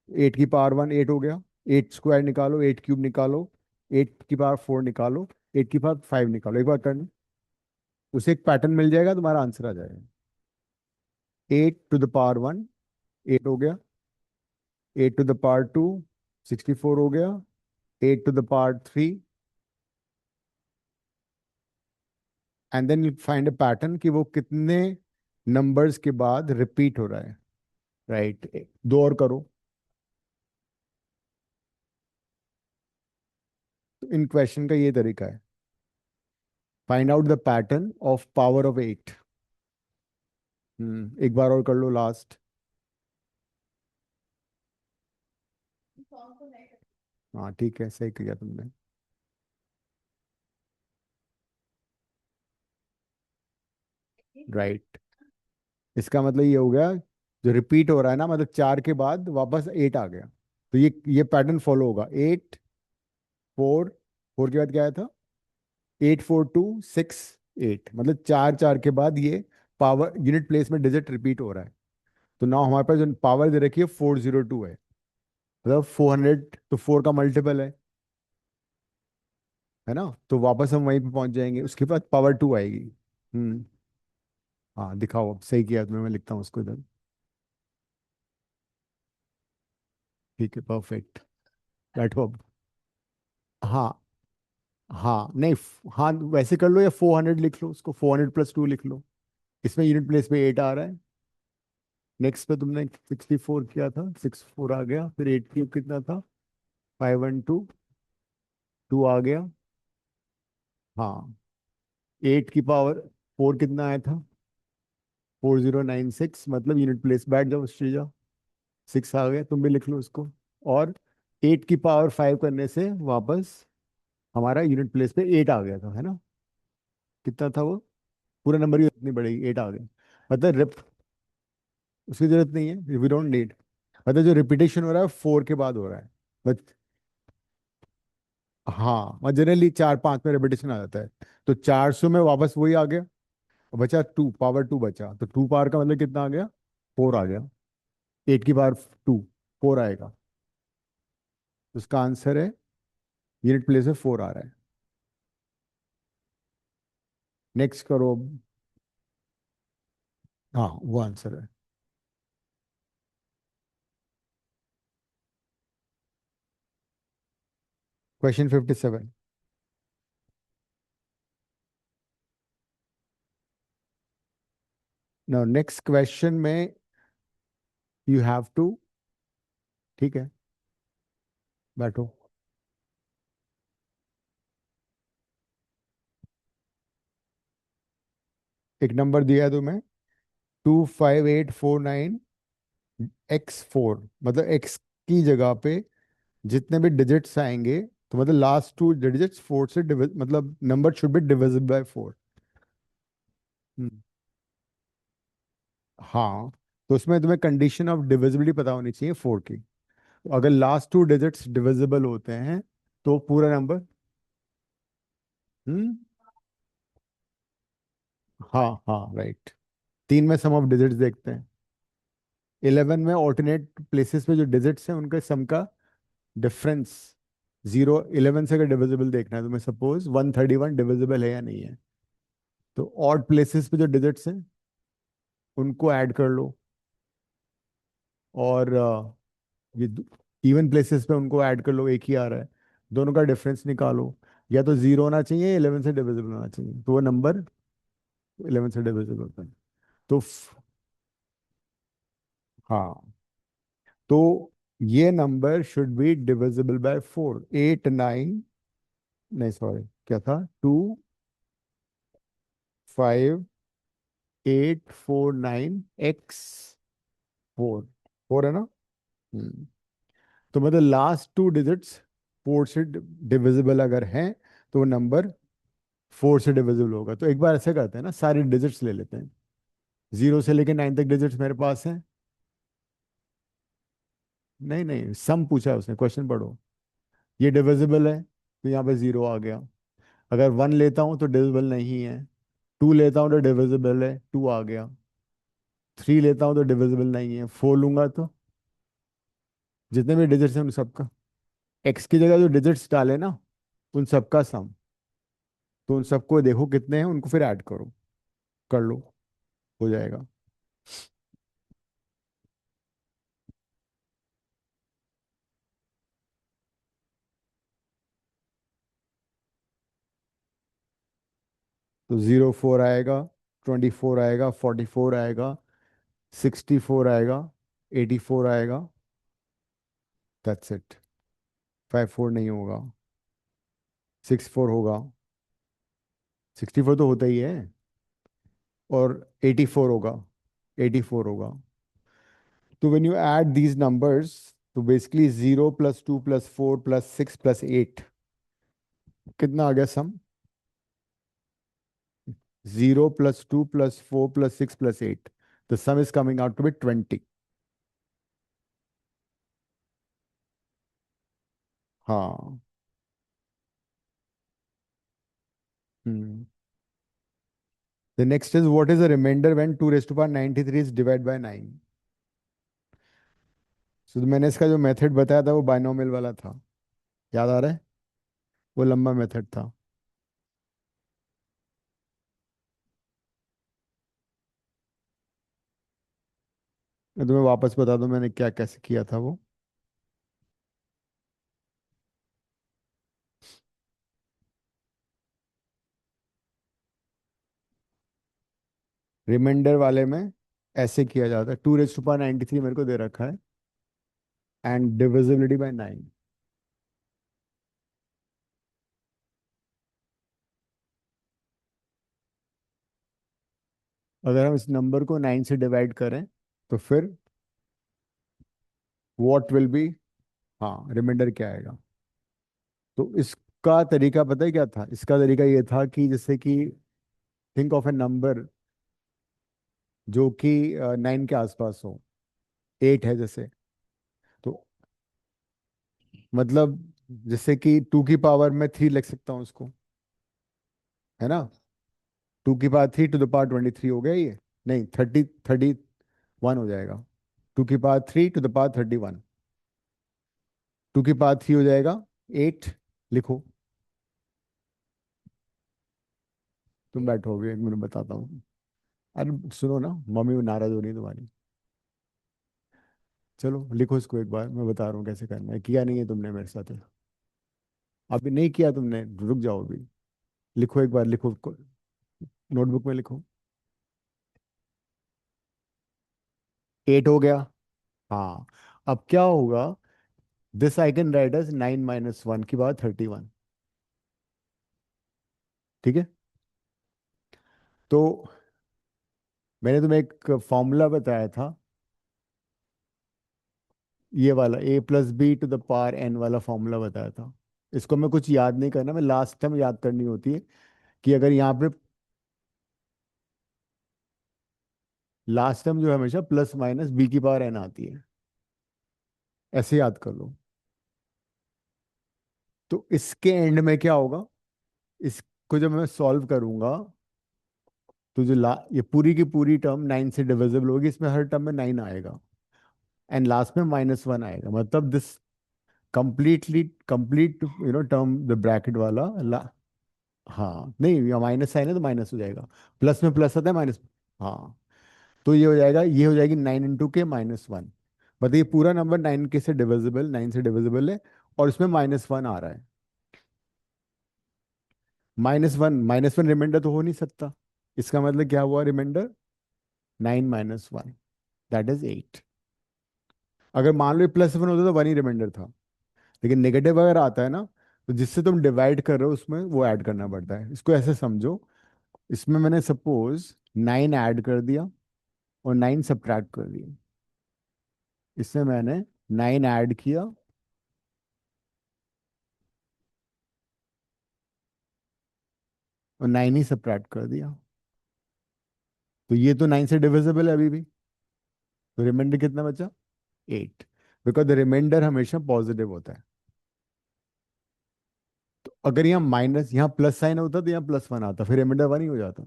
8 की पावर 1 8 हो गया, 8 स्क्वायर निकालो, 8 क्यूब निकालो, 8 की पावर 4 निकालो, 8 की पावर 5 निकालो, एक बार करना, उसे एक पैटर्न मिल जाएगा, तुम्हारा आंसर आ जाएगा। 8 टू द पावर 1 8 हो गया, 8 टू द पावर 2 64 हो गया, 8 to the power 3, and then you find a pattern कि वो कितने नंबर्स के बाद रिपीट हो रहा है, राइट। दो और करो। तो इन क्वेश्चन का ये तरीका है, find out the pattern of power of 8। एक बार और कर लो लास्ट। हाँ ठीक है, सही किया तुमने। राइट, इसका मतलब ये हो गया, जो रिपीट हो रहा है ना, मतलब 4 के बाद वापस 8 आ गया, तो ये पैटर्न फॉलो होगा। 8 4, 4 के बाद क्या आया था, 8 4 2 6 8, मतलब 4 4 के बाद ये पावर यूनिट प्लेस में डिजिट रिपीट हो रहा है। तो नाउ हमारे पास जो पावर दे रखी है 402 है, मतलब 400, तो 4 का मल्टीपल है ना, तो वापस हम वहीं पे पहुंच जाएंगे, उसके बाद पावर 2 आएगी। हम्म। हाँ दिखाओ, अब सही किया तुम्हें, मैं लिखता हूँ उसको इधर। ठीक है, परफेक्ट। बैठो अब। हाँ हाँ, नहीं हाँ वैसे कर लो, या 400 लिख लो, उसको 400 प्लस 2 लिख लो, इसमें यूनिट प्लेस पे 8 आ रहा है। नेक्स्ट पे तुमने 64 किया था, 64 आ गया, फिर 8 क्यूब कितना था, 512 2 आ गया। हाँ, 8 की पावर 4 कितना आया था, 4096, मतलब यूनिट प्लेस बैठ जाओ श्रीजा, 6 आ गया, तुम भी लिख लो उसको। और 8 की पावर 5 करने से वापस हमारा यूनिट प्लेस पे 8 आ गया था, है ना। कितना था वो, पूरा नंबर ही उतनी बढ़ेगी, 8 आ गया, मतलब उसकी जरूरत नहीं है, वी डोंट नीड। मतलब जो रिपीटेशन हो रहा है 4 के बाद हो रहा है, बस। हाँ, और जनरली 4 5 में रिपीटेशन आ जाता है, तो 400 में वापस वही आ गया, और बचा 2, पावर 2 बचा, तो 2 पावर का मतलब कितना आ गया, 4 आ गया, 8 की पावर 2 4 आएगा, तो उसका आंसर है, यूनिट प्लेस में 4 आ रहा है। नेक्स्ट करो अब। हाँ वो आंसर है। क्वेश्चन 57। नाउ नेक्स्ट क्वेश्चन में यू हैव टू, ठीक है, बैठो। एक नंबर दिया है तुम्हें, 25849 x4, मतलब x की जगह पे जितने भी डिजिट्स आएंगे, तो मतलब लास्ट 2 डिजिट्स 4 से मतलब number should be divisible by 4। हाँ, तो उसमें तुम्हें कंडीशन ऑफ डिविजिबिलिटी पता होनी चाहिए 4 की। तो अगर लास्ट 2 डिजिट्स डिविजिबल होते हैं, तो पूरा नंबर। हम्म। हाँ हाँ राइट, 3 में सम ऑफ डिजिट्स देखते हैं, 11 में ऑल्टरनेट प्लेसेस पे जो डिजिट्स हैं उनके सम का डिफरेंस, 0 11 से अगर डिविजिबल देखना है, तो मैं सपोज 131 डिविजिबल है या नहीं है, तो ऑड प्लेसेस पे जो डिजिट्स हैं उनको ऐड कर लो, और ये इवन प्लेसेस पे उनको ऐड कर लो, एक ही आ रहा है, दोनों का डिफरेंस निकालो, या तो 0 होना चाहिए, 11 से डिविजिबल होना चाहिए, तो वो नंबर 11 से डिविजिबल होता है। तो हाँ, तो ये number should be divisible by 4, 8 9, नहीं सॉरी क्या था, 2 4 है ना। तो मतलब लास्ट 2 डिजिट्स 4 से डिविजिबल अगर हैं तो वो नंबर 4 से डिविजिबल होगा। तो एक बार ऐसे करते हैं ना, सारी डिजिट्स ले लेते हैं। 0 से लेके 9 तक डिजिट्स मेरे पास हैं। नहीं नहीं, सम पूछा है उसने, क्वेश्चन पढ़ो। ये डिविजिबल है तो यहाँ पे 0 आ गया। अगर 1 लेता हूँ तो डिविजिबल नहीं है। 2 लेता हूँ तो डिविजिबल है, 2 आ गया। 3 लेता हूँ तो डिविजिबल नहीं है, 4 लूंगा तो जितने भी डिजिट्स हैं उन सबका, एक्स की जगह जो डिजिट्स डाले ना उन सबका सम। तो उन सबको देखो कितने हैं, उनको फिर ऐड करो, कर लो, हो जाएगा। तो 0 4 आएगा, 24 आएगा, 44 आएगा, 64 आएगा, 84 आएगा। That's it. 54 नहीं होगा, 64 होगा। 64 तो होता ही है। और 84 होगा, 84 होगा। तो when you add these numbers, तो बेसिकली 0 + 2 + 4 + 6 + 8, कितना आ गया सम? 0 + 2 + 4 + 6 + 8, the sum is coming out to be 20। हाँ। हम्म। The next is, what is the remainder when 2 raised to power 93 is divided by 9? तो मैंने इसका जो मेथड बताया था वो बाइनोमियल वाला था, याद आ रहा है? वो लंबा मेथड था। मैं तुम्हें वापस बता दूं मैंने क्या कैसे किया था वो। रिमाइंडर वाले में ऐसे किया जाता है, 2 raised to power 93 मेरे को दे रखा है, एंड डिविजिबिलिटी बाय 9। अगर हम इस नंबर को 9 से डिवाइड करें तो फिर व्हाट विल बी, हाँ रिमाइंडर क्या आएगा? तो इसका तरीका पता है क्या था? इसका तरीका ये था कि जैसे कि थिंक ऑफ ए नंबर जो कि 9 के आसपास हो। 8 है जैसे, तो मतलब जैसे कि 2 की पावर में 3 लिख सकता हूँ उसको, है ना। 2 की पावर 3 to the power 23 हो गया ये। नहीं, 31 हो जाएगा। 2 की पावर 3 to the power 31। 2 की पावर 3 हो जाएगा 8। लिखो, तुम बैठोगे, 1 मिनट बताता हूँ। अरे सुनो ना, मम्मी नाराज हो रही है तुम्हारी। चलो लिखो इसको एक बार, मैं बता रहा हूँ कैसे करना है। किया नहीं है तुमने मेरे साथ? अभी नहीं किया तुमने, रुक जाओ अभी। लिखो एक बार, लिखो, नोटबुक में लिखो। 8 हो गया। हाँ। अब क्या होगा? This I can write as 9 - 1 की पावर 31। ठीक है। तो मैंने तुम्हें एक फॉर्मूला बताया था, ये वाला a + b⁴ वाला फॉर्मूला बताया था। इसको मैं कुछ याद नहीं करना, मैं लास्ट टाइम याद करनी होती है कि अगर यहाँ पे लास्ट टाइम जो है हमेशा +- b⁴ आती है, ऐसे याद कर लो। तो इसके एंड में क्या होगा? इसको जब मैं सॉल्व करूंगा तो जो ये पूरी की पूरी टर्म 9 से डिविजिबल होगी, इसमें हर टर्म में 9 आएगा, एंड लास्ट में -1 आएगा। मतलब this completely complete term, the bracket वाला हाँ नहीं, या माइनस साइन है तो माइनस हो जाएगा, प्लस में प्लस आता है माइनस। हाँ। तो ये हो जाएगा, ये हो जाएगी 9 × के -1। मतलब ये पूरा नंबर 9 से डिविजिबल है, और इसमें -1 आ रहा है। -1 रिमाइंडर तो हो नहीं सकता। इसका मतलब क्या हुआ रिमाइंडर? 9 - 1, that is 8। अगर मान लो +1 होता तो 1 ही रिमाइंडर था। लेकिन नेगेटिव अगर आता है ना, तो जिससे तुम डिवाइड कर रहे हो उसमें वो ऐड करना पड़ता है। इसको ऐसे समझो इसमें मैंने सपोज 9 ऐड कर दिया और 9 सब्ट्रैक्ट कर दिया। इसमें मैंने 9 ऐड किया और 9 ही सब्ट्रैक्ट कर दिया। तो ये तो 9 से डिविजिबल है अभी भी। तो रिमाइंडर कितना बचा? 8। बिकॉज द रिमाइंडर हमेशा पॉजिटिव होता है। तो अगर यहाँ माइनस, यहाँ प्लस साइन होता तो यहाँ +1 आता, फिर रिमाइंडर 1 ही हो जाता।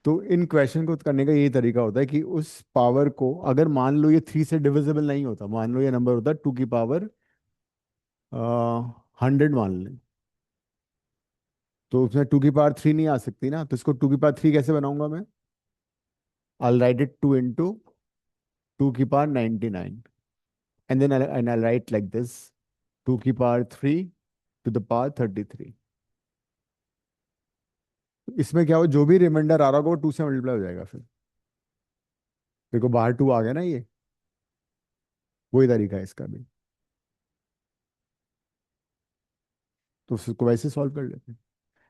तो इन क्वेश्चन को करने का यही तरीका होता है कि उस पावर को, अगर मान लो ये 3 से डिविजिबल नहीं होता, मान लो ये नंबर होता 2 की पावर 100 मान लें, तो उसमें 2 की पावर 3 नहीं आ सकती ना। तो इसको 2 की पावर 3 कैसे बनाऊंगा मैं? I'll write it 2 into 2 की power 99, and then I'll write like this: 2 की पावर 3 to the power 33। इसमें क्या हो, जो भी रिमाइंडर आ रहा होगा वो 2 से मल्टीप्लाई हो जाएगा। फिर देखो बाहर 2 आ गया ना, ये वही तरीका है इसका भी। तो उसको वैसे सॉल्व कर लेते हैं।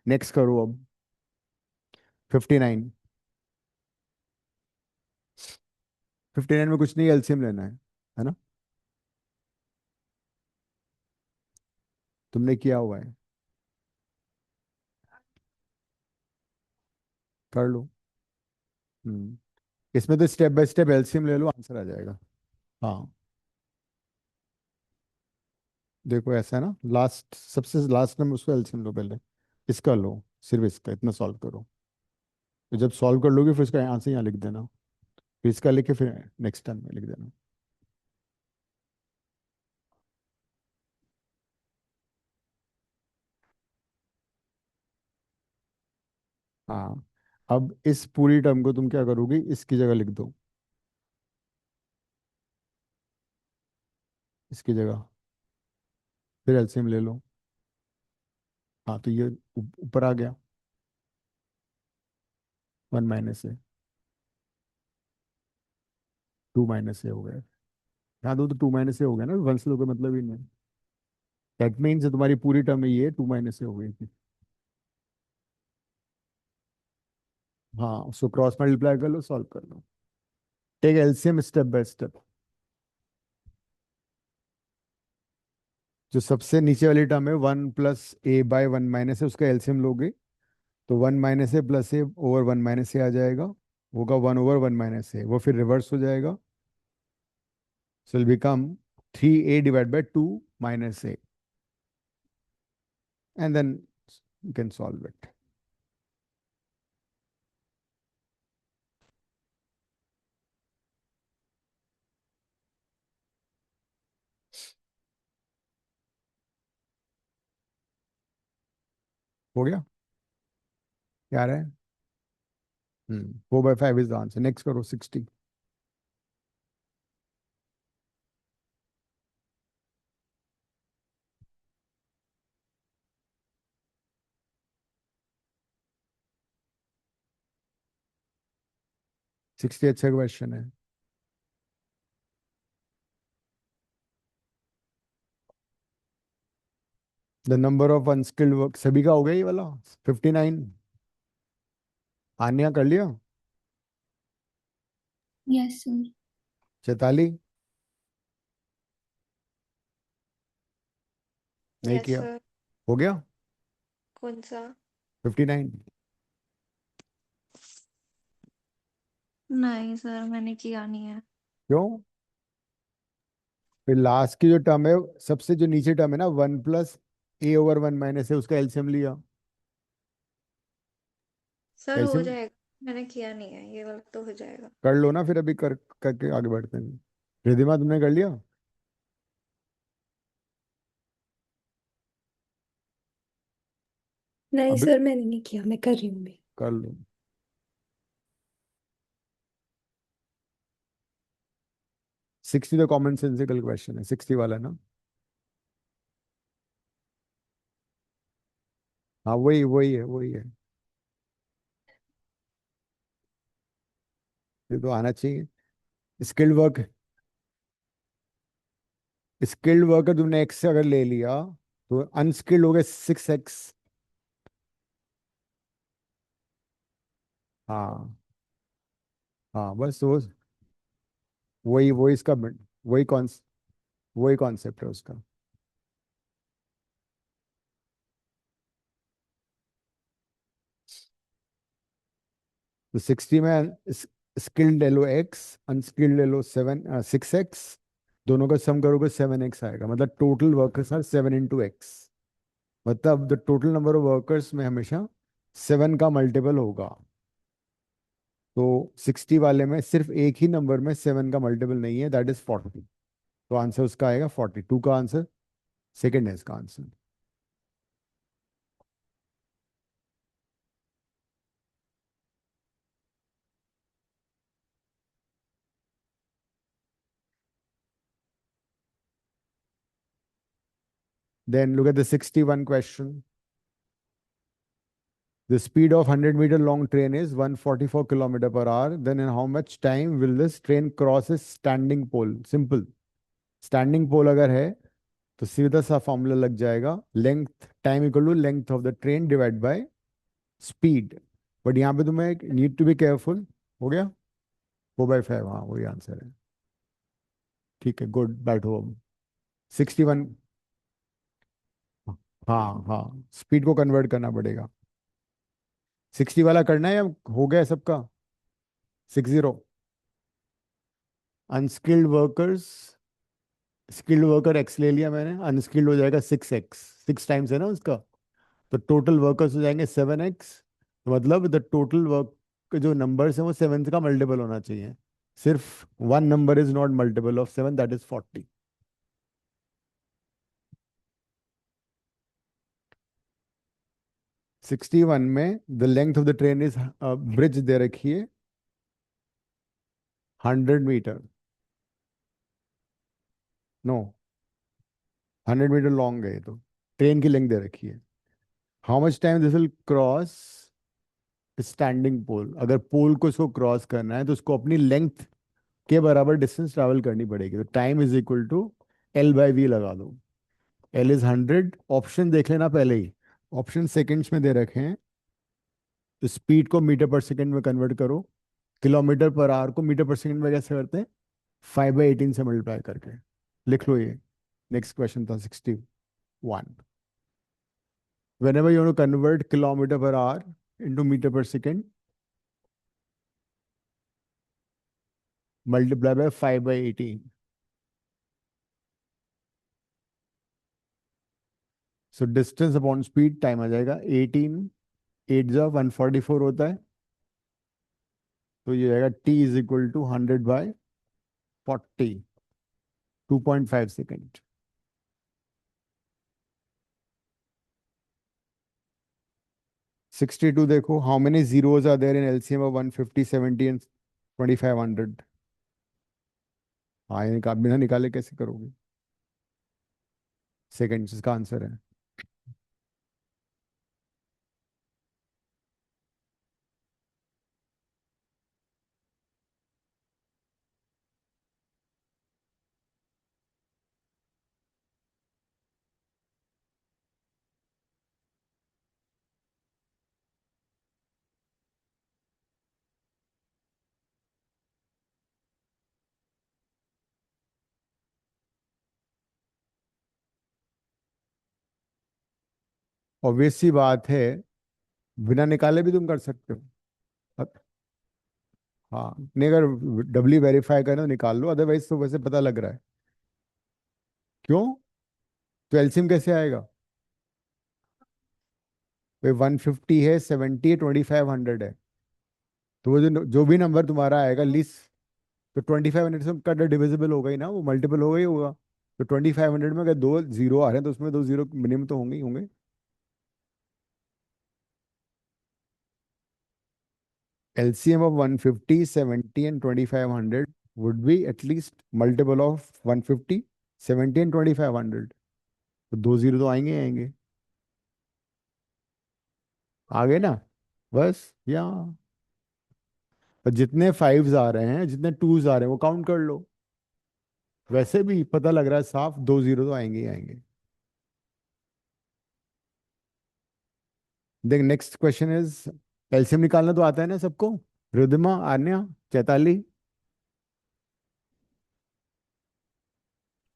नेक्स्ट करो अब 59। 59 में कुछ नहीं, एलसीएम लेना है ना? तुमने किया हुआ है, कर लो। इसमें तो स्टेप बाय स्टेप एलसीएम ले लो, आंसर आ जाएगा। हाँ देखो ऐसा है ना, लास्ट सबसे लास्ट में उसको एलसीएम लो पहले। इसका लो, सिर्फ इसका इतना सॉल्व करो। तो जब सॉल्व कर लोगे फिर इसका आंसर यहाँ लिख देना, फिर इसका लिख के फिर नेक्स्ट टाइम में लिख देना। हाँ, अब इस पूरी टर्म को तुम क्या करोगे, इसकी जगह लिख दो, इसकी जगह, फिर एलसीएम ले लो। हाँ तो ये ऊपर आ गया 1 - a, 2 - a हो गया। हाँ दो तो 2 - a हो गया ना, 1 से लो का मतलब ही नहीं। दैट मीन्स तुम्हारी पूरी टर्म में ये 2 - a हो गई थी। हाँ उसको क्रॉस मल्टीप्लाई कर लो, सॉल्व कर लो। Take LCM step by step. जो सबसे नीचे वाली टर्म है 1 + a/1 - a, उसका एलसीएम लोगे तो 1 - a + a/1 - a आ जाएगा। होगा 1/1 - a, वो फिर रिवर्स हो जाएगा। So will become 3a/2 - a, and then you can solve it. हो गया, क्या रहा है? 4/5 इज द आंसर। नेक्स्ट करो 60। 60 अच्छा क्वेश्चन है। The number of unskilled work, सभी का हो गया ये वाला 59। आन्या कर लिया? Yes sir. चैताली नहीं यस किया? सर। हो गया कौन सा? 59। नहीं सर, मैंने किया नहीं है। क्यों? फिर लास्ट की जो टर्म है, सबसे जो नीचे टर्म है ना, 1 + a/1 - a, उसका एलसीएम लिया। सर हो एलसीएम जाएगा, मैंने किया नहीं है, ये वाला तो हो जाएगा। कर लो ना, फिर अभी कर करके आगे बढ़ते हैं। रिधिमा तुमने कर लिया? नहीं अभी सर, मैंने नहीं किया, मैं कर रही हूँ अभी। कर लो। 60 तो कॉमन सेंसिकल क्वेश्चन है, 60 वाला ना। हाँ वही वही है, वही है। ये तो आना चाहिए। स्किल्ड वर्क, स्किल्ड वर्कर तुमने एक्स से अगर ले लिया तो अनस्किल्ड हो गए 6x। हाँ हाँ, बस वो वही वही इसका वही कॉन वही कॉन्सेप्ट है उसका। तो 60 में स्किल्ड ले लो एक्स, अनस्किल्ड ले लो 6x, दोनों का सम करोगे 7x आएगा, मतलब टोटल वर्कर्स आर 7 × x। मतलब the total number of workers में हमेशा 7 का मल्टीपल होगा। तो 60 वाले में सिर्फ एक ही नंबर में 7 का मल्टीपल नहीं है, दैट इज 40। तो आंसर उसका आएगा 42 का आंसर, सेकेंड है इसका answer. Then look at the 61 question. The speed of 100-meter long train is 144 kilometer per hour. Then in how much time will this train cross a standing pole? Simple. Standing pole अगर है तो सीधा सा formula लग जाएगा, length time equal to length of the train divide by speed. But यहाँ पे तुम्हें नीड टू बी केयरफुल। हो गया 4/5, हाँ वही आंसर है। ठीक है, गुड, बैठो अब। 61। हाँ हाँ, स्पीड को कन्वर्ट करना पड़ेगा। 60 वाला करना है या हो गया सबका? 60। Unskilled workers, skilled worker x ले लिया मैंने, अनस्किल्ड हो जाएगा 6x, 6 टाइम्स है ना उसका। तो टोटल वर्कर्स हो जाएंगे 7x। तो मतलब द टोटल वर्क के जो नंबर्स हैं वो 7 का मल्टीपल होना चाहिए। सिर्फ one number is not multiple of 7, that is 40। 61 में the length of the train is, bridge दे रखी है 100 मीटर, नो 100 मीटर लॉन्ग है ये तो, ट्रेन की लेंथ दे रखी है। How much time this will cross standing pole? अगर पोल को इसको क्रॉस करना है तो उसको अपनी लेंथ के बराबर डिस्टेंस ट्रैवल करनी पड़ेगी। तो time is equal to L/V लगा दो। L is 100। ऑप्शन देख लेना पहले ही, ऑप्शन सेकंड्स में दे रखे हैं। तो स्पीड को मीटर पर सेकंड में कन्वर्ट करो, किलोमीटर पर आवर को मीटर पर सेकंड में कैसे करते हैं? 5/18 से मल्टीप्लाई करके। लिख लो ये। नेक्स्ट क्वेश्चन था 61। whenever you want to convert kilometer per hour into meter per second, multiply by 5/18. So distance upon speed time आ जाएगा 18, 8 जा 144 होता है। तो ये आएगा t is equal to 100/40, 2.5 second. Sixty two देखो, how many zeros are there in LCM of 150, 70 and 2500? हाँ, ये बिना निकाले कैसे करोगे? सेकेंड इसका आंसर है। ऑब्वियस सी बात है, बिना निकाले भी तुम कर सकते हो। अब- हाँ, नहीं अगर डबली वेरीफाई करना तो निकाल लो, अदरवाइज तो वैसे पता लग रहा है। क्यों? तो एलसीएम कैसे आएगा? भाई 150 है, 70 है, 2500 है। तो वो जो जो भी नंबर तुम्हारा आएगा लिस्ट, तो 2500 से का डिविजिबल होगा ही ना, वो मल्टीपल होगा ही होगा। तो 2500 में अगर 2 जीरो आ रहे हैं तो उसमें 2 जीरो मिनिमम तो होंगे ही होंगे। LCM of 150, 70 and 2500 would be at least multiple of 150, 70 and 2500। तो 2 जीरो तो आएंगे ही आएंगे। आ गए ना? बस या, और जितने फाइव्स आ रहे हैं, जितने टूज आ रहे हैं वो काउंट कर लो। वैसे भी पता लग रहा है साफ, 2 जीरो तो आएंगे ही आएंगे। देख नेक्स्ट क्वेश्चन इज एलसीएम निकालना तो आता है ना सबको? Riddhima, Aanya, Chaitali?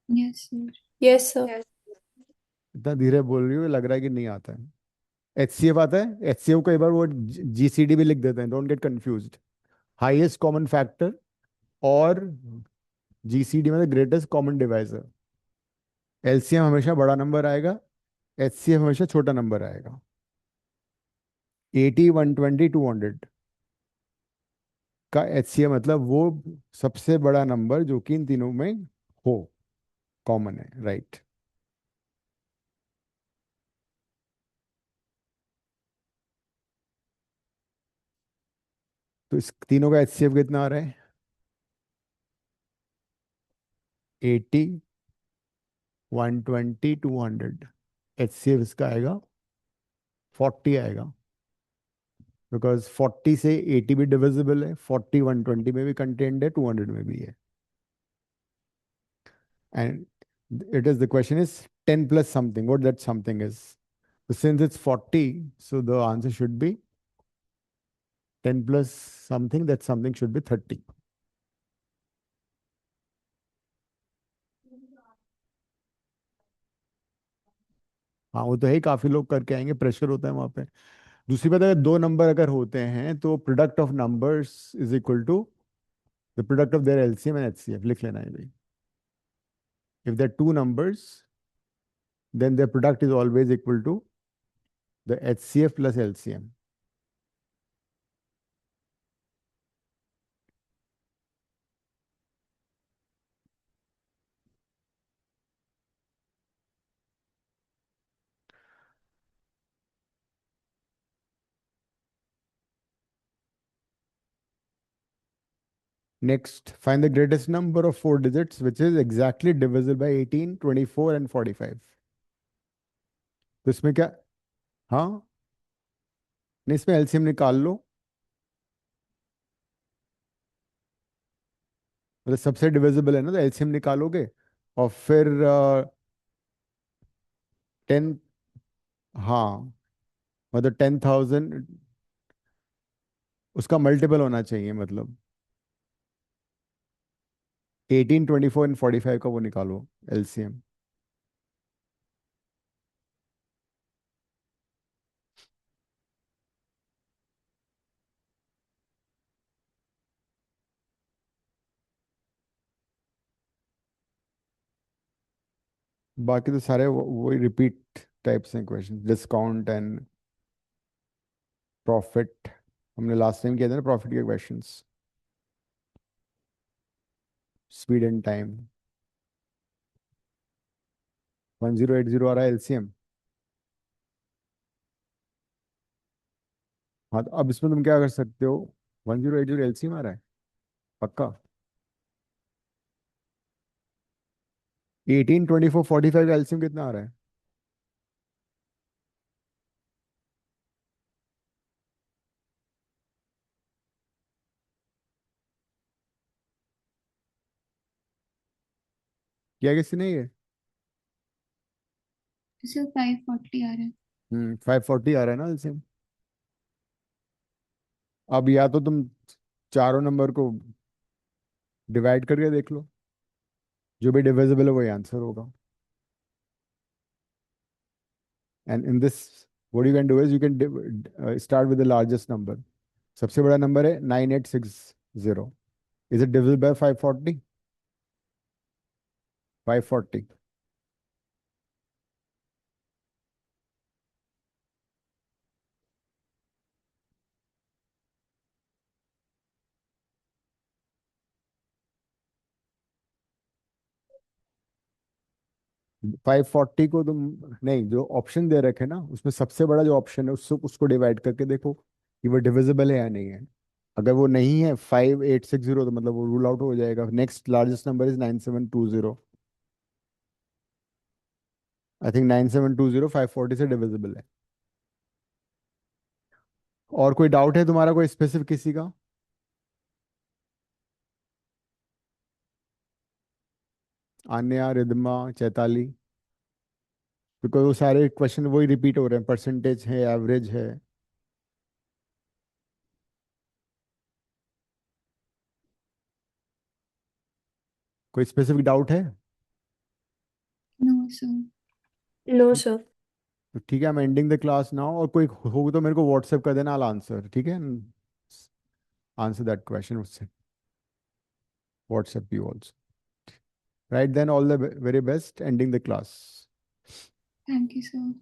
Yes sir. Yes sir. इतना धीरे बोल रही हो, लग रहा है कि नहीं आता है। एचसीएफ आता है? एचसीएफ को एक बार वो जीसीडी भी लिख देते हैं, don't get confused. Highest common factor और जीसीडी मतलब ग्रेटेस्ट कॉमन डिवाइजर। एलसीएम हमेशा बड़ा नंबर आएगा, एचसीएफ हमेशा छोटा नंबर आएगा। 80, 120, 200 का एचसीएफ मतलब वो सबसे बड़ा नंबर जो कि इन तीनों में हो, कॉमन है, राइट। तो इस तीनों का एचसीएफ कितना आ रहा है? 80, 120, 200। एचसीएफ इसका आएगा 40 आएगा, बिकॉज 40 से 80 भी डिविजिबल है, 40 120 में भी कंटेंट है, 200 में भी है। And it is, the question is 10 plus something, what that something is. So since it's 40, so the answer should be 10 plus something, that something should be 30. हाँ वो तो है ही, काफी लोग करके आएंगे, प्रेशर होता है वहां पे। दूसरी बात, अगर दो नंबर अगर होते हैं तो product of numbers is equal to the product of their LCM and HCF, लिख लेना है भाई। If there two numbers, then their product is always equal to the HCF plus LCM. Next, find the greatest number of four digits which is exactly divisible by 18, 24 and 45. तो इसमें क्या? हाँ, नहीं इसमें एलसीएम निकाल लो, मतलब सबसे डिविजिबल है ना, तो एलसीएम निकालोगे और फिर 10, हाँ मतलब 10,000 उसका मल्टीपल होना चाहिए, मतलब 18, 24 एंड 45 का वो निकालो एलसीएम। बाकी तो सारे वही रिपीट टाइप्स हैं क्वेश्चन, डिस्काउंट एंड प्रॉफिट, हमने लास्ट टाइम किया था ना प्रॉफिट के क्वेश्चंस। Speed and time. 1080 आ रहा है एलसीएम। हाँ तो अब इसमें तुम क्या कर सकते हो, 1080 एलसीएम आ रहा है पक्का। 18, 24, 45 का एलसीएम कितना आ रहा है? क्या किसी ने ये? सर 540 आ रहा है। 540 आ रहा है ना एलसीएम। अब या तो तुम चारों नंबर को डिवाइड करके देख लो, जो भी डिविजिबल है वही आंसर होगा। And in this what you can do is you can start with the largest number. सबसे बड़ा नंबर है 9860, इज इट डिविजिबल बाय 540? 540। 540 को तुम, नहीं जो ऑप्शन दे रखे ना उसमें सबसे बड़ा जो ऑप्शन है उसको डिवाइड करके देखो कि वो डिविजिबल है या नहीं है। अगर वो नहीं है 5860, तो मतलब वो रूल आउट हो जाएगा। Next largest number is 9720। I think 9720 540 से डिविजिबल है। और कोई डाउट है तुम्हारा, कोई स्पेसिफिक किसी का? आन्या, रिद्धिमा, चैताली? बिकॉज वो सारे क्वेश्चन वही रिपीट हो रहे हैं, परसेंटेज है, एवरेज है। कोई स्पेसिफिक डाउट है? No sir. No sir. तो ठीक है, मैं एंडिंग द क्लास नाउ, और कोई हो तो मेरे को व्हाट्सएप कर देना, आई आंसर, ठीक है? आंसर दैट क्वेश्चन उससे WhatsApp you also, right? Then all the very best, ending the class. Thank you sir.